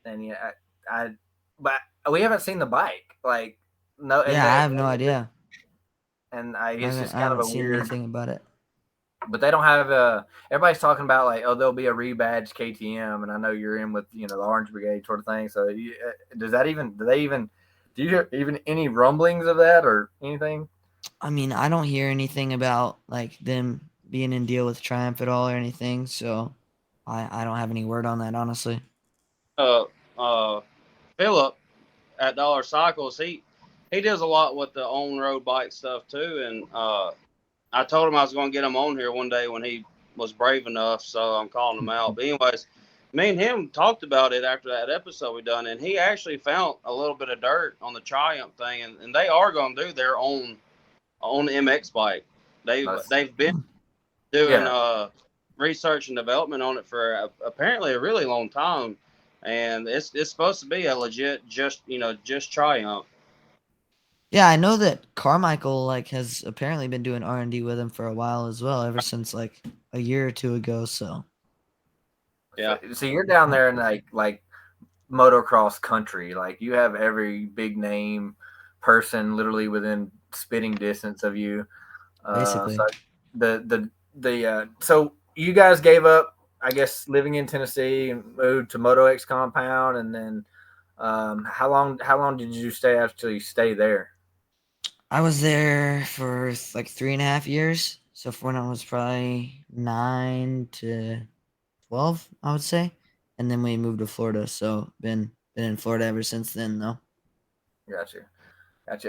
And yeah, but we haven't seen the bike. Like, no. Yeah, I have no idea. And it's just I kind of haven't a seen weird. anything about it. But they don't have everybody's talking about like, oh, there'll be a rebadged KTM, and I know you're in with the Orange Brigade sort of thing. So do you hear even any rumblings of that or anything? I mean, I don't hear anything about like them being in deal with Triumph at all or anything. So I don't have any word on that, honestly. Philip at Dollar Cycles, he does a lot with the on-road bike stuff too. And I told him I was going to get him on here one day when he was brave enough, so I'm calling him out. But anyways, me and him talked about it after that episode we done, and he actually found a little bit of dirt on the Triumph thing, and they are going to do their own MX bike. They've been doing research and development on it for apparently a really long time, and it's supposed to be a legit just Triumph. Yeah, I know that Carmichael has apparently been doing R&D with him for a while as well, ever since a year or two ago. So yeah, so you're down there in like motocross country. Like you have every big name person literally within spitting distance of you. basically, So you guys gave up, I guess, living in Tennessee and moved to Moto X compound, and then how long did you actually stay there? I was there for 3.5 years. So for when I was probably 9 to 12, I would say, and then we moved to Florida. So been in Florida ever since then, though. Gotcha.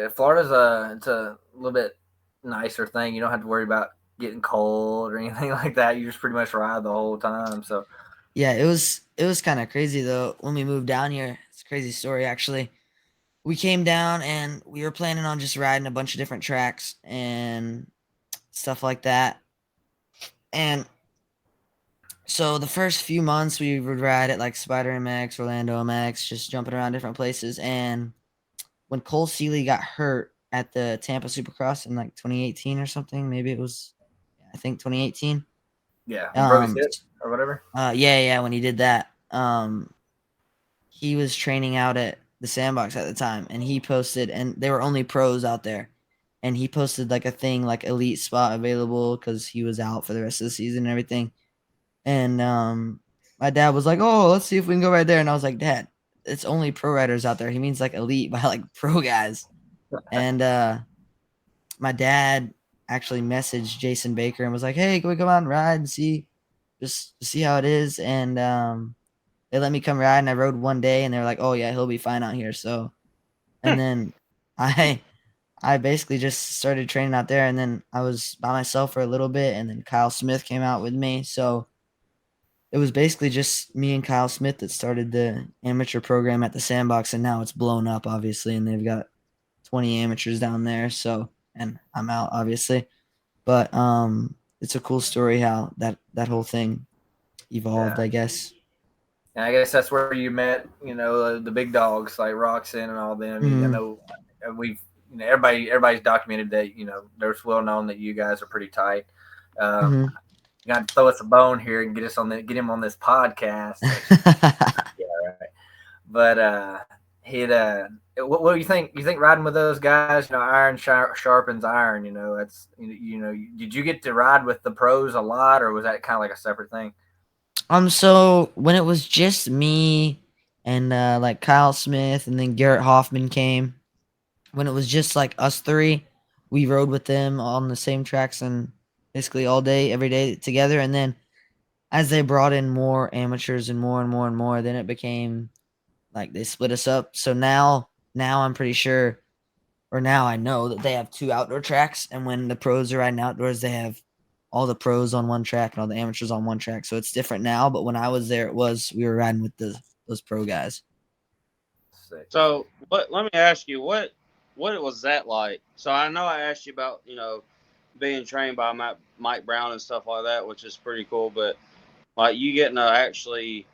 Florida's it's a little bit nicer thing. You don't have to worry about getting cold or anything like that. You just pretty much ride the whole time. So Yeah, it was kind of crazy though when we moved down here. It's a crazy story actually. We came down and we were planning on just riding a bunch of different tracks and stuff like that. And so the first few months we would ride at like Spider MX, Orlando MX, just jumping around different places. And when Cole Seeley got hurt at the Tampa Supercross in 2018 or something, maybe it was, I think 2018. yeah, he broke his hip or whatever. Yeah, when he did that, he was training out at the Sandbox at the time, and he posted, and they were only pros out there, and he posted a thing elite spot available because he was out for the rest of the season and everything. And my dad was like, "Oh, let's see if we can go right there." And I was like, "Dad, it's only pro riders out there." He means elite by pro guys. And my dad actually messaged Jason Baker and was like, "Hey, can we come out and ride and see, just see how it is?" And they let me come ride, and I rode one day, and they're like, "Oh yeah, he'll be fine out here." So, and then I basically just started training out there, and then I was by myself for a little bit, and then Kyle Smith came out with me. So it was basically just me and Kyle Smith that started the amateur program at the Sandbox, and now it's blown up, obviously, and they've got 20 amateurs down there. So, and I'm out, obviously, but it's a cool story how that whole thing evolved, I guess. And I guess that's where you met, the big dogs like Roxon and all them. Mm-hmm. I know we've, everybody's documented that, there's well known that you guys are pretty tight. Mm-hmm. You got to throw us a bone here and get him on this podcast. Yeah, right. But what do you think? You think riding with those guys, iron sharpens iron. That's Did you get to ride with the pros a lot, or was that kind of like a separate thing? So when it was just me and Kyle Smith and then Garrett Hoffman came, when it was just us three, we rode with them on the same tracks and basically all day, every day together. And then as they brought in more amateurs and more and more and more, then it became they split us up. So now I'm pretty sure, or now I know that they have 2 outdoor tracks, and when the pros are riding outdoors, they have all the pros on one track and all the amateurs on one track. So it's different now, but when I was there, we were riding with those pro guys. So let me ask you, what was that like? So I know I asked you about, being trained by Mike Brown and stuff like that, which is pretty cool, but you getting to actually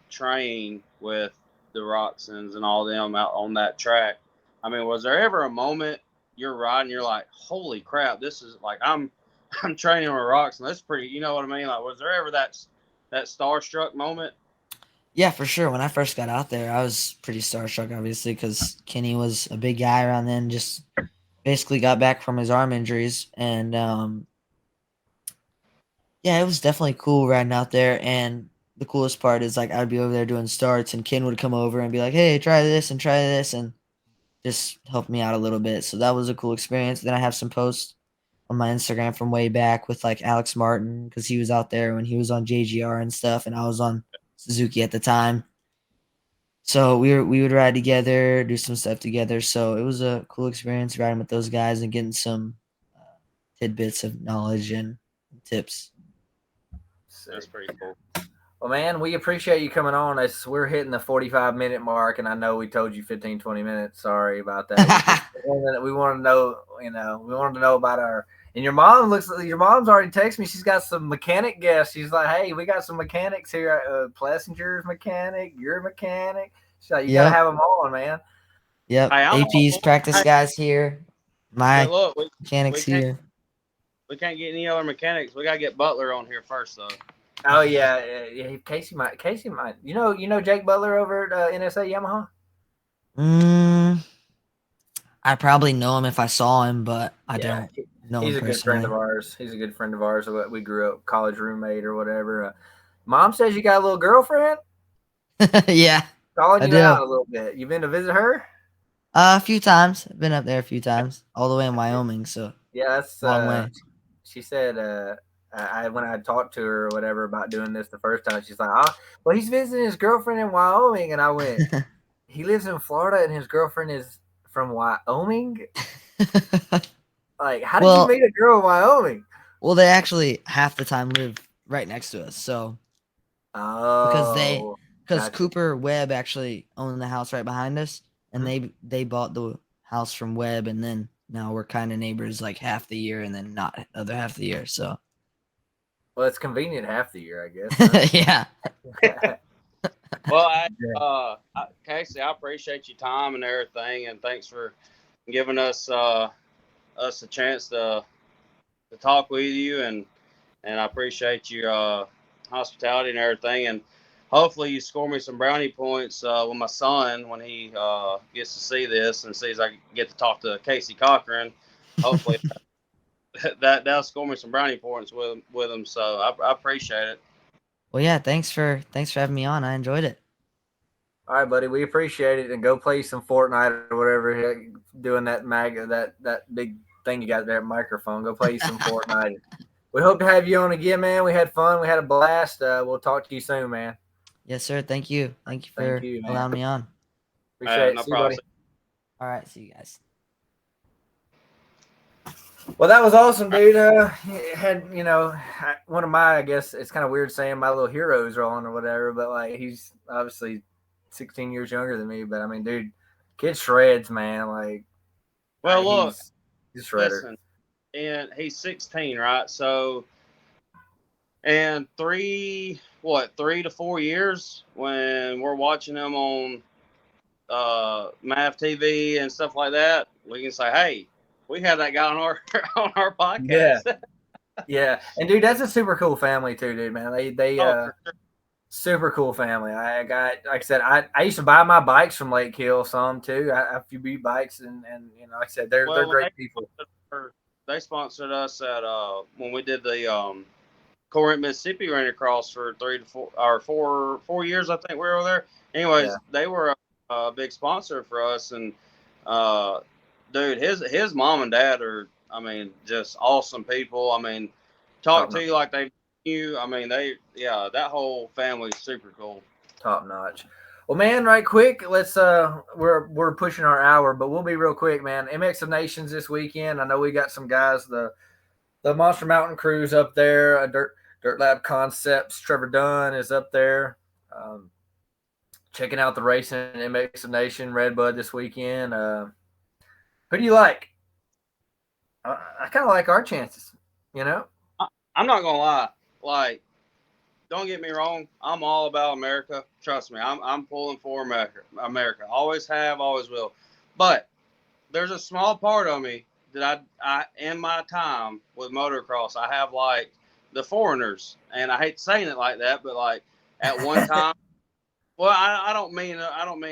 train with the Roxons and all them out on that track. I mean, was there ever a moment you're riding, you're like, holy crap, this is I'm training with Roxon. That's pretty, you know what I mean? Was there ever that starstruck moment? Yeah, for sure. When I first got out there, I was pretty starstruck, obviously, because Kenny was a big guy around then, just basically got back from his arm injuries. And yeah, it was definitely cool riding out there. And the coolest part is I'd be over there doing starts, and Ken would come over and be like, "Hey, try this and try this," and just help me out a little bit. So that was a cool experience. Then I have some posts on my Instagram from way back with Alex Martin, because he was out there when he was on JGR and stuff, and I was on Suzuki at the time. So we would ride together, do some stuff together. So it was a cool experience riding with those guys and getting some tidbits of knowledge and tips. That's pretty cool. Well, man, we appreciate you coming on. We're hitting the 45-minute mark, and I know we told you 15, 20 minutes. Sorry about that. We want to know, we wanted to know about our. And your mom's already texted me. She's got some mechanic guests. She's like, hey, we got some mechanics here. Plessinger's mechanic, your mechanic. She's like, you got to have them on, man. Yep. Hey, AP's practice guys here. My look, mechanics here. We can't get any other mechanics. We got to get Butler on here first, though. Oh yeah, Casey might. You know Jake Butler over at NSA Yamaha. I probably know him if I saw him, but I don't know him personally. He's a good friend of ours. He's a good friend of ours. We grew up college roommate or whatever. Mom says you got a little girlfriend. Yeah, calling you out a little bit. You been to visit her? A few times. I've been up there a few times, all the way in Wyoming. So yeah, that's a long way. She said, when I talked to her or whatever about doing this the first time, she's like, "Oh, well, he's visiting his girlfriend in Wyoming," and I went, "He lives in Florida, and his girlfriend is from Wyoming." Like, how did you meet a girl in Wyoming? Well, they actually half the time live right next to us, so because Cooper Webb actually owned the house right behind us, and they bought the house from Webb, and then now we're kind of neighbors like half the year, and then not the other half the year. So, well, it's convenient half the year, I guess. Huh? Yeah. Well, Casey, I appreciate your time and everything, and thanks for giving us a chance to talk with you, and I appreciate your hospitality and everything, and hopefully you score me some brownie points with my son when he gets to see this and sees I get to talk to Casey Cochran. Hopefully that'll score me some brownie points with him. So I appreciate it. Well, yeah, thanks for having me on. I enjoyed it. All right, buddy, we appreciate it, and go play some Fortnite or whatever. Doing that big thing you got there, microphone. Go play some Fortnite. We hope to have you on again, man. We had fun. We had a blast. We'll talk to you soon, man. Yes, sir. Thank you. Thank you for allowing me on. Appreciate it. No See problem. you, buddy. All right. See you guys. Well, that was awesome, dude. Had one of my, I guess it's kind of weird saying my little heroes are on or whatever, but like he's obviously 16 years younger than me. But I mean, dude, kid shreds, man. Like, well, look, he's a shredder. Listen, and he's 16, right? So, and 3 to 4 years when we're watching him on MAV TV and stuff like that, we can say, hey, we had that guy on our podcast. Yeah. And dude, that's a super cool family too, dude, man. They sure. Super cool family. I got, like I said, I used to buy my bikes from Lake Hill some too. I have a few bikes and like I said, they're great people. They sponsored us at when we did the Corinth, Mississippi Rain Across for 3 to 4 or 4 years, I think we were over there. Anyways, They were a big sponsor for us, and dude, his mom and dad are, I mean, just awesome people. I mean, talk to you like they knew. I mean, that whole family's super cool. Top notch. Well, man, right quick, let's we're pushing our hour, but we'll be real quick, man. MX of Nations this weekend. I know we got some guys, the Monster Mountain Crew's up there, Dirt Lab Concepts, Trevor Dunn is up there. Checking out the racing MX of Nation Redbud this weekend. Who do you like? I kind of like our chances, you know? I'm not going to lie. Like, don't get me wrong. I'm all about America. Trust me. I'm pulling for America. Always have, always will. But there's a small part of me that I in my time with motocross, I have like the foreigners. And I hate saying it like that, but like at one time, well, I don't mean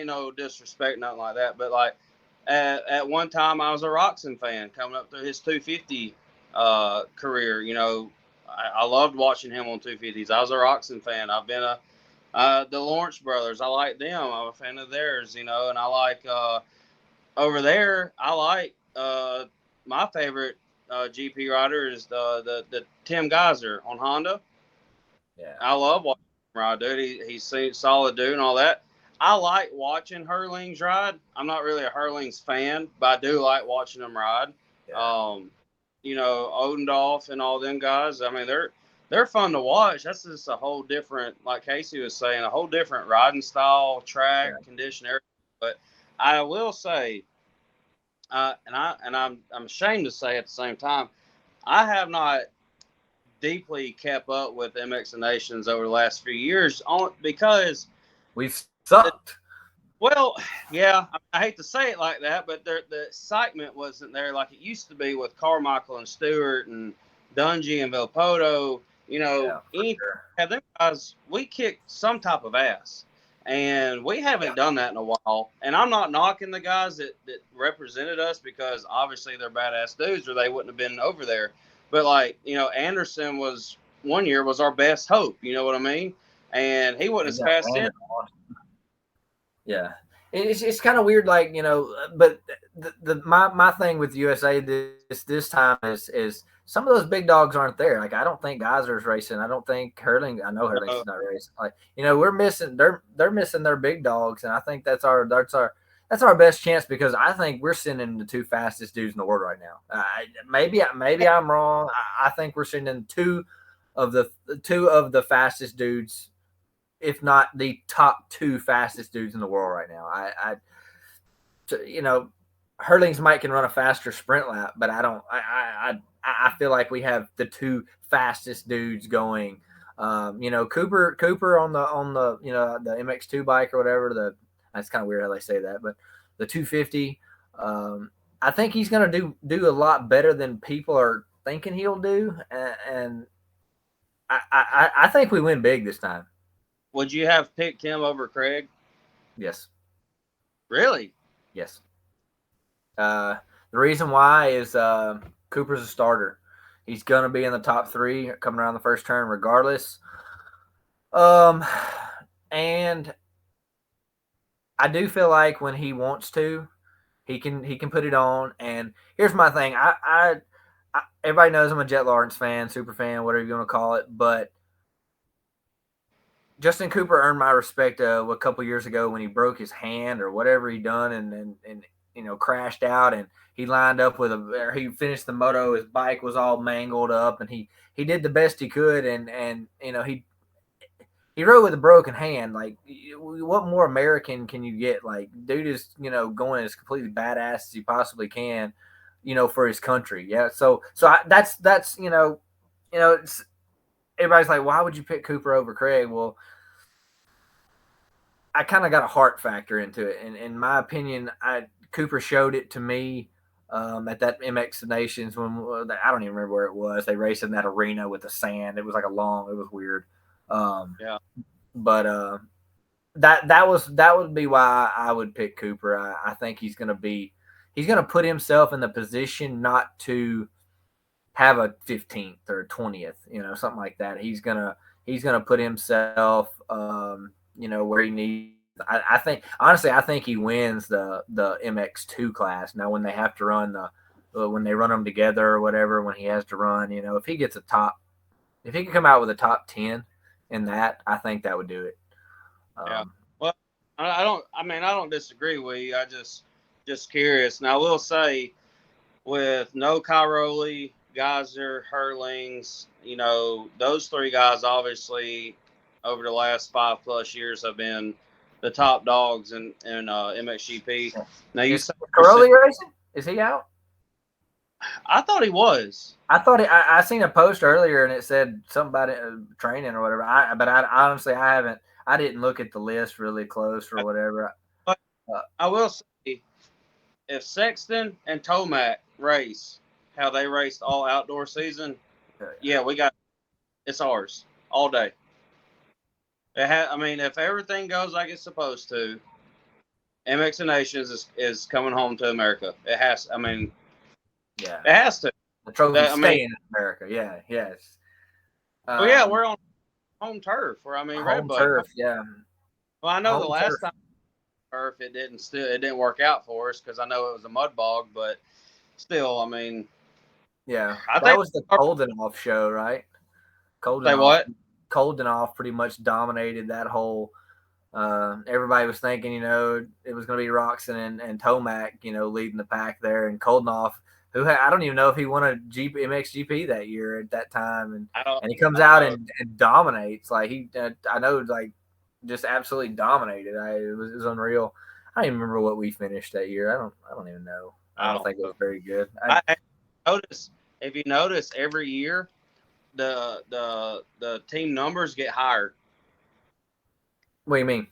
no disrespect, nothing like that. But like at one time, I was a Roxon fan coming up through his 250 career. You know, I loved watching him on 250s. I was a Roxon fan. I've been the Lawrence brothers. I like them. I'm a fan of theirs. You know, and I like over there. I like my favorite GP rider is the Tim Geyser on Honda. Yeah, I love watching him ride, dude. He's solid dude and all that. I like watching Hurlings ride. I'm not really a Hurlings fan, but I do like watching them ride. Yeah. You know, Odendorf and all them guys. I mean, they're fun to watch. That's just a whole different, like Casey was saying, a whole different riding style, track, condition, everything. But I will say, I'm ashamed to say at the same time, I have not deeply kept up with MX Nations over the last few years because we've sucked. Well, yeah, I hate to say it like that, but the excitement wasn't there like it used to be with Carmichael and Stewart and Dungy and Vilpoto. You know, have them guys, we kicked some type of ass. And we haven't done that in a while. And I'm not knocking the guys that represented us because obviously they're badass dudes or they wouldn't have been over there. But, like, you know, Anderson was one year was our best hope. You know what I mean? And he wouldn't have passed in. Yeah, it's kind of weird, like, you know. But my thing with USA this time is some of those big dogs aren't there. Like, I don't think Geyser's racing. I don't think Hurling. I know Hurling's not racing. Like, you know, we're missing. They're missing their big dogs, and I think that's our best chance because I think we're sending the two fastest dudes in the world right now. Maybe I'm wrong. I think we're sending two of the fastest dudes, if not the top two fastest dudes in the world right now. You know, Hurlings might can run a faster sprint lap, but I feel like we have the two fastest dudes going. You know, Cooper on the you know, the MX2 bike or whatever. That's kind of weird how they say that, but the 250. I think he's going to do a lot better than people are thinking he'll do, and I think we win big this time. Would you have picked him over Craig? Yes. Really? Yes. The reason why is Cooper's a starter. He's going to be in the top three coming around the first turn regardless. And I do feel like when he wants to, he can put it on. And here's my thing. I everybody knows I'm a Jet Lawrence fan, super fan, whatever you want to call it, but Justin Cooper earned my respect a couple years ago when he broke his hand or whatever he done and you know, crashed out, and he lined up he finished the moto. His bike was all mangled up, and he did the best he could, and you know, he rode with a broken hand. Like, what more American can you get? Like, dude is, you know, going as completely badass as he possibly can, you know, for his country. Yeah, so that's you know, it's, everybody's like, why would you pick Cooper over Craig? Well, I kind of got a heart factor into it. And in my opinion, Cooper showed it to me at that MX Nations when I don't even remember where it was. They raced in that arena with the sand. It was like it was weird. Yeah. But that would be why I would pick Cooper. I think he's going to put himself in the position not to have a 15th or 20th, you know, something like that. He's gonna put himself, you know, where he needs. I think honestly, I think he wins the MX2 class. Now, when they have to run when they run them together or whatever, when he has to run, you know, if he can come out with a top 10 in that, I think that would do it. Yeah. Well, I don't disagree with you. I just curious. Now, I will say, with no Cairoli, Geyser, Hurlings, you know, those three guys obviously over the last 5+ years have been the top dogs in MXGP. Now, you said Cairoli racing? Is he out? I thought he was. I seen a post earlier and it said something about it, training or whatever. But honestly, I didn't look at the list really close or whatever. But I will say, if Sexton and Tomac race how they raced all outdoor season, yeah, it's ours all day. I mean, if everything goes like it's supposed to, MX Nations is coming home to America. It has. I mean, yeah, it has to. The trophy's staying in America. Yeah, yes. Well, yeah, we're on home turf. Home turf. Yeah. Well, I know the last time turf it didn't work out for us because I know it was a mud bog, but still, I mean, yeah, that was the Koldenoff show, right? Koldenoff pretty much dominated that whole Everybody was thinking, it was going to be Roxon and Tomac, leading the pack there, and Koldenhoff, who I don't even know if he won a MXGP that year at that time, and he comes out and dominates. Like I know, like just absolutely dominated. It was unreal. I don't even remember what we finished that year. I don't even know. I don't think it was very good. I notice, if you notice, every year the team numbers get higher. What do you mean?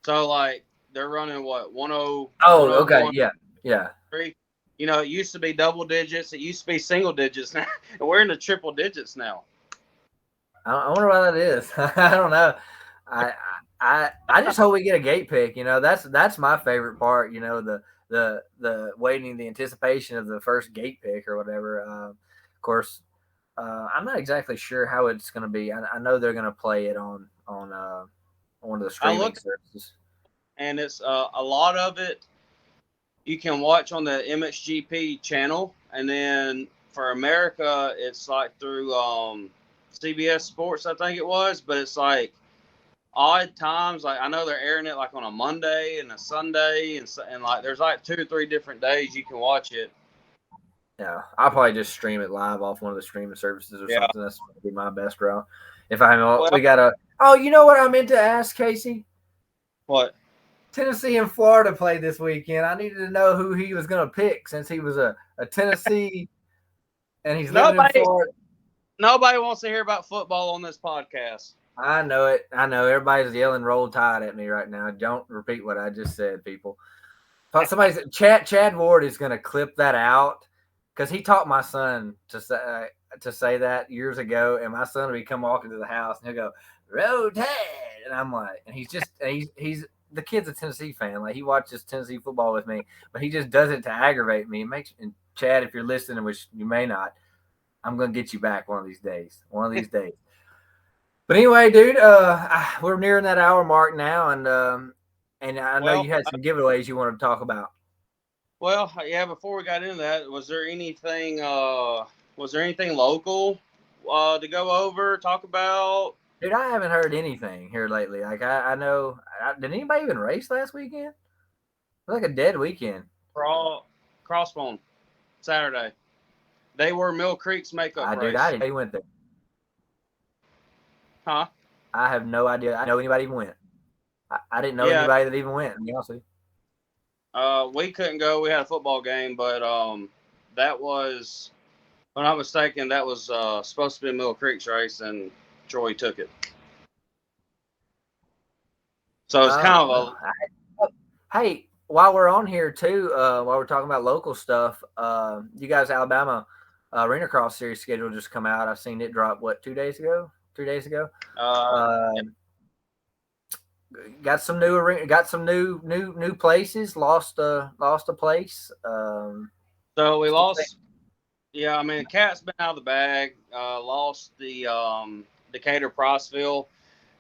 So like they're running what 10. Oh, okay, yeah. It used to be double digits. It used to be single digits. Now we're in the triple digits now. I wonder why that is. I don't know. I just hope we get a gate pick. That's my favorite part. The waiting, the anticipation of the first gate pick or whatever. Of course, I'm not exactly sure how it's going to be. I know they're going to play it on one of the streaming services, and it's a lot of it you can watch on the MXGP channel, and then for America, it's like through CBS Sports, I think it was, but it's like odd times. Like I know they're airing it like on a Monday and a Sunday, and like there's like 2 or 3 different days you can watch it. Yeah, I'll probably just stream it live off one of the streaming services or something. That's going to be my best route. If we got a. Oh, you know what I meant to ask, Casey? What? Tennessee and Florida played this weekend. I needed to know who he was going to pick since he was a Tennessee and he's living in Florida. Nobody wants to hear about football on this podcast. I know it. I know. Everybody's yelling "Roll Tide" at me right now. Don't repeat what I just said, people. Somebody said Chad Ward is going to clip that out because he taught my son to say that years ago, and my son would come walking to the house and he'll go "Roll Tide," and I'm like, and he's the kid's a Tennessee fan. Like he watches Tennessee football with me, but he just does it to aggravate me. And Chad, if you're listening, which you may not, I'm going to get you back one of these days. One of these days. But anyway, dude, we're nearing that hour mark now, and I know you had some giveaways you wanted to talk about. Well, yeah. Before we got into that, was there anything local to go over, talk about? Dude, I haven't heard anything here lately. Like I know, did anybody even race last weekend? It was like a dead weekend. Crossbone Saturday. They were Mill Creek's makeup race. Dude, I didn't. They went there. Huh? I have no idea. I know anybody even went. I didn't know anybody that even went. To be honest with you. We couldn't go. We had a football game, but that was, if I'm not mistaken, that was supposed to be Mill Creek's race, and Troy took it. So it's kind of Hey, while we're on here too, while we're talking about local stuff, you guys, Alabama Arena Cross Series schedule just come out. I've seen it drop. What, 2 days ago? 3 days ago? Got some new places. Lost a place. So we lost. Yeah, I mean, Cat's been out of the bag. Lost the Decatur Proceville,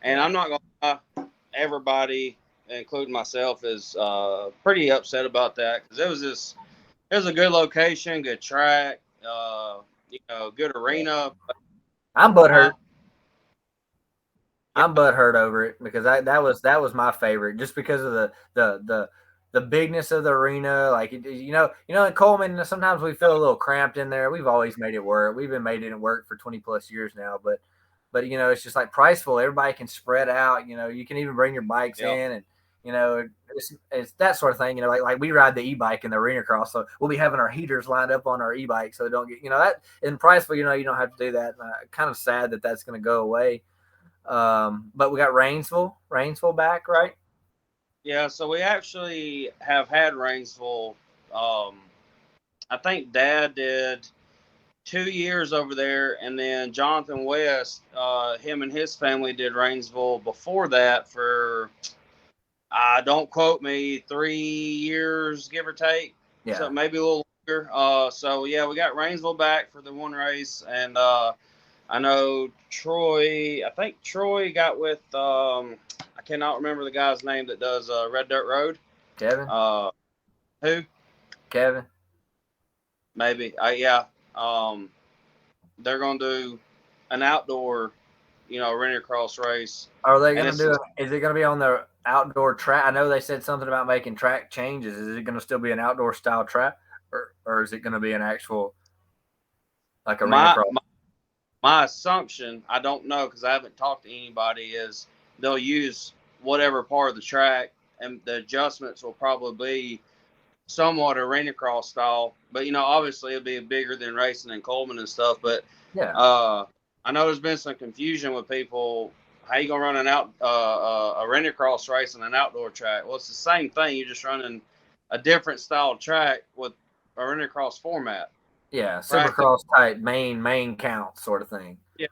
and I'm not gonna lie, everybody, including myself, is pretty upset about that because it was a good location, good track, good arena. I'm butthurt. I'm butthurt over it because that was my favorite just because of the bigness of the arena. Like in Coleman, sometimes we feel a little cramped in there. We've always made it work. We've been making it work for 20 plus years now. But it's just like Priceville. Everybody can spread out. You can even bring your bikes in, and it's that sort of thing. Like we ride the e-bike in the arena cross, so we'll be having our heaters lined up on our e-bike so don't get that in Priceville. You don't have to do that. Kind of sad that that's going to go away. But we got Rainsville back, right? Yeah, so we actually have had Rainsville. I think Dad did 2 years over there, and then Jonathan West, him and his family did Rainsville before that for, don't quote me, 3 years, give or take. Yeah. So maybe a little longer. So yeah, we got Rainsville back for the one race, and I know Troy. I think Troy got with. I cannot remember the guy's name that does Red Dirt Road. Kevin. Who? Kevin. Maybe. Yeah. They're gonna do an outdoor, arena cross race. Are they going to do it? Is it going to be on the outdoor track? I know they said something about making track changes. Is it going to still be an outdoor style track, or is it going to be an actual like arena cross? My assumption, I don't know because I haven't talked to anybody, is they'll use whatever part of the track, and the adjustments will probably be somewhat arena cross style. But obviously it'll be bigger than racing in Coleman and stuff. But yeah, I know there's been some confusion with people. How you gonna run an arena cross race on an outdoor track? Well, it's the same thing. You're just running a different style track with arena cross format. Yeah, Supercross type main count sort of thing. Yeah,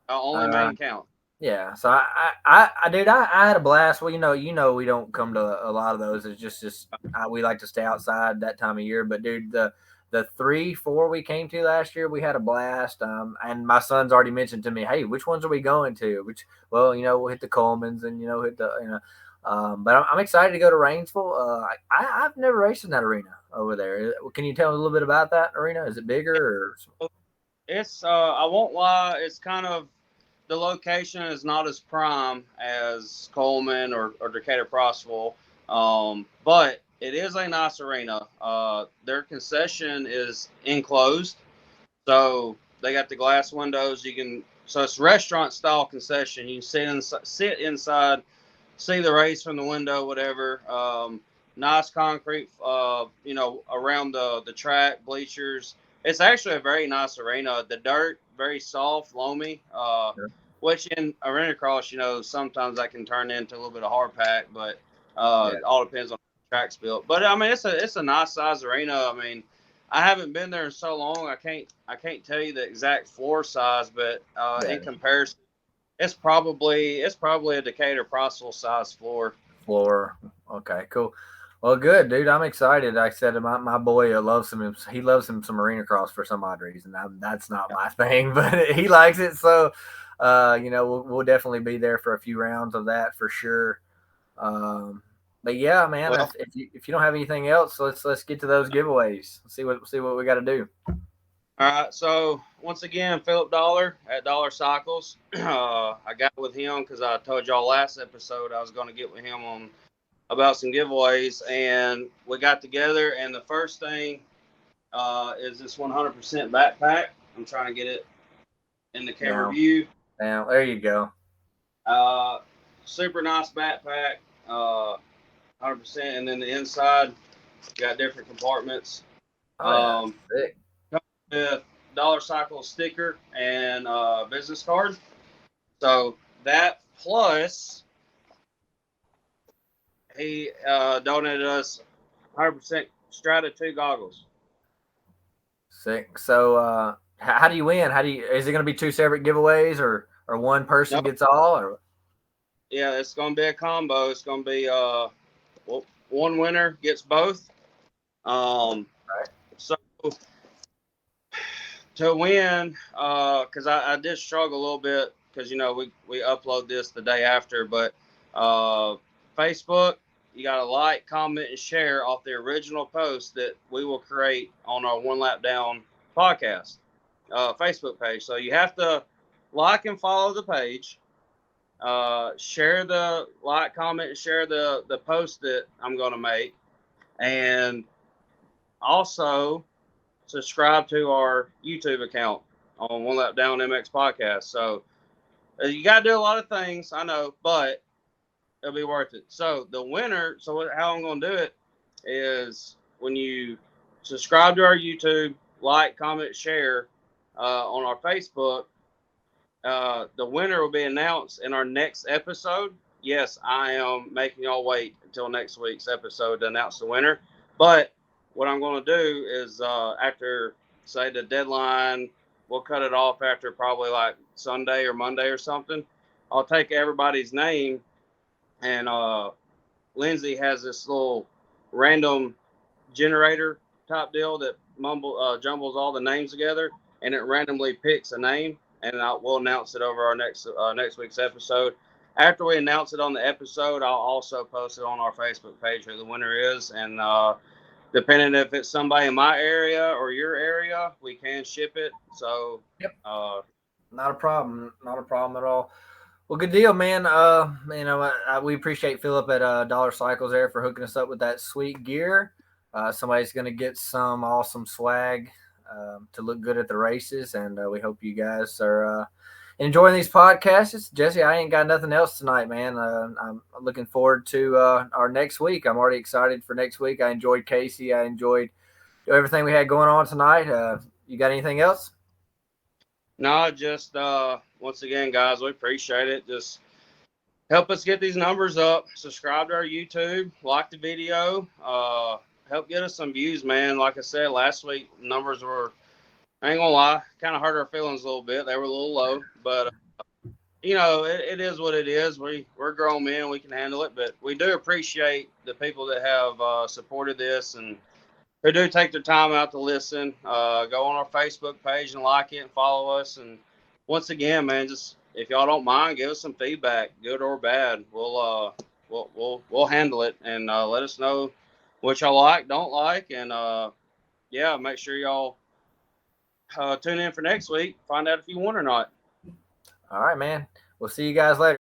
only main count. Yeah, so I dude, I had a blast. Well, we don't come to a lot of those. It's just we like to stay outside that time of year. But dude, the 3-4 we came to last year, we had a blast. And my son's already mentioned to me, hey, which ones are we going to? We'll hit the Colemans and hit the but I'm excited to go to Rainsville. I've never raced in that arena over there. Can you tell me a little bit about that arena? Is it bigger or? It's I won't lie, it's kind of, the location is not as prime as Coleman or Decatur Prosville, but it is a nice arena. Their concession is enclosed, so they got the glass windows. So it's restaurant style concession. You can sit inside, see the race from the window, whatever. Nice concrete, around the track, bleachers. It's actually a very nice arena. The dirt, very soft, loamy, Sure. which in arena cross, sometimes that can turn into a little bit of hard pack, but Yeah. it all depends on the track's built. But I mean, it's a nice size arena. I mean, I haven't been there in so long. I can't tell you the exact floor size, but in comparison, it's probably a Decatur Prosville size floor. Okay, cool. Well, good, dude. I'm excited. Like I said, my boy loves him. He loves him some arena cross for some odd reason. That's not my thing, but he likes it. So, we'll definitely be there for a few rounds of that for sure. But yeah, man. Well, if you don't have anything else, let's get to those giveaways. See what we got to do. All right. So once again, Philip Dollar at Dollar Cycles. I got with him because I told y'all last episode I was going to get with him about some giveaways, and we got together. And the first thing is this 100% backpack. I'm trying to get it in the camera view. Now, there you go. Super nice backpack, 100%. And then the inside, got different compartments. Sick. With Dollar Cycle sticker and business card. So that plus he donated us 100% Strata 2 goggles. Sick. So how do you win? Is it going to be two separate giveaways or one person gets all? Or? Yeah, it's going to be a combo. It's going to be one winner gets both. Right. So to win, because I did struggle a little bit because we upload this the day after, but Facebook, you got to like, comment, and share off the original post that we will create on our One Lap Down podcast Facebook page. So you have to like and follow the page, share the comment, and share the post that I'm going to make, and also subscribe to our YouTube account on One Lap Down MX podcast. So you got to do a lot of things, I know, but it'll be worth it. So the winner, how I'm going to do it is when you subscribe to our YouTube, like, comment, share on our Facebook, the winner will be announced in our next episode. Yes, I am making y'all wait until next week's episode to announce the winner. But what I'm going to do is after, say, the deadline, we'll cut it off after probably like Sunday or Monday or something. I'll take everybody's name, and Lindsay has this little random generator type deal that jumbles all the names together, and it randomly picks a name, and we'll announce it over our next week's episode. After we announce it on the episode, I'll also post it on our Facebook page who the winner is, and depending if it's somebody in my area or your area, we can ship it. So, yep. Not a problem. Not a problem at all. Well, good deal, man. We appreciate Philip at Dollar Cycles there for hooking us up with that sweet gear. Somebody's going to get some awesome swag to look good at the races, and we hope you guys are enjoying these podcasts. Jesse, I ain't got nothing else tonight, man. I'm looking forward to our next week. I'm already excited for next week. I enjoyed Casey. I enjoyed everything we had going on tonight. You got anything else? No, just once again, guys, we appreciate it. Just help us get these numbers up. Subscribe to our YouTube, like the video, help get us some views, man. Like I said, last week numbers were, I ain't gonna lie, kind of hurt our feelings a little bit. They were a little low, but it is what it is. We're grown men, we can handle it. But we do appreciate the people that have supported this and who do take their time out to listen. Go on our Facebook page and like it and follow us. And once again, man, just if y'all don't mind, give us some feedback, good or bad. We'll handle it and let us know what y'all like, don't like, and make sure y'all tune in for next week. Find out if you won or not. All right, man. We'll see you guys later.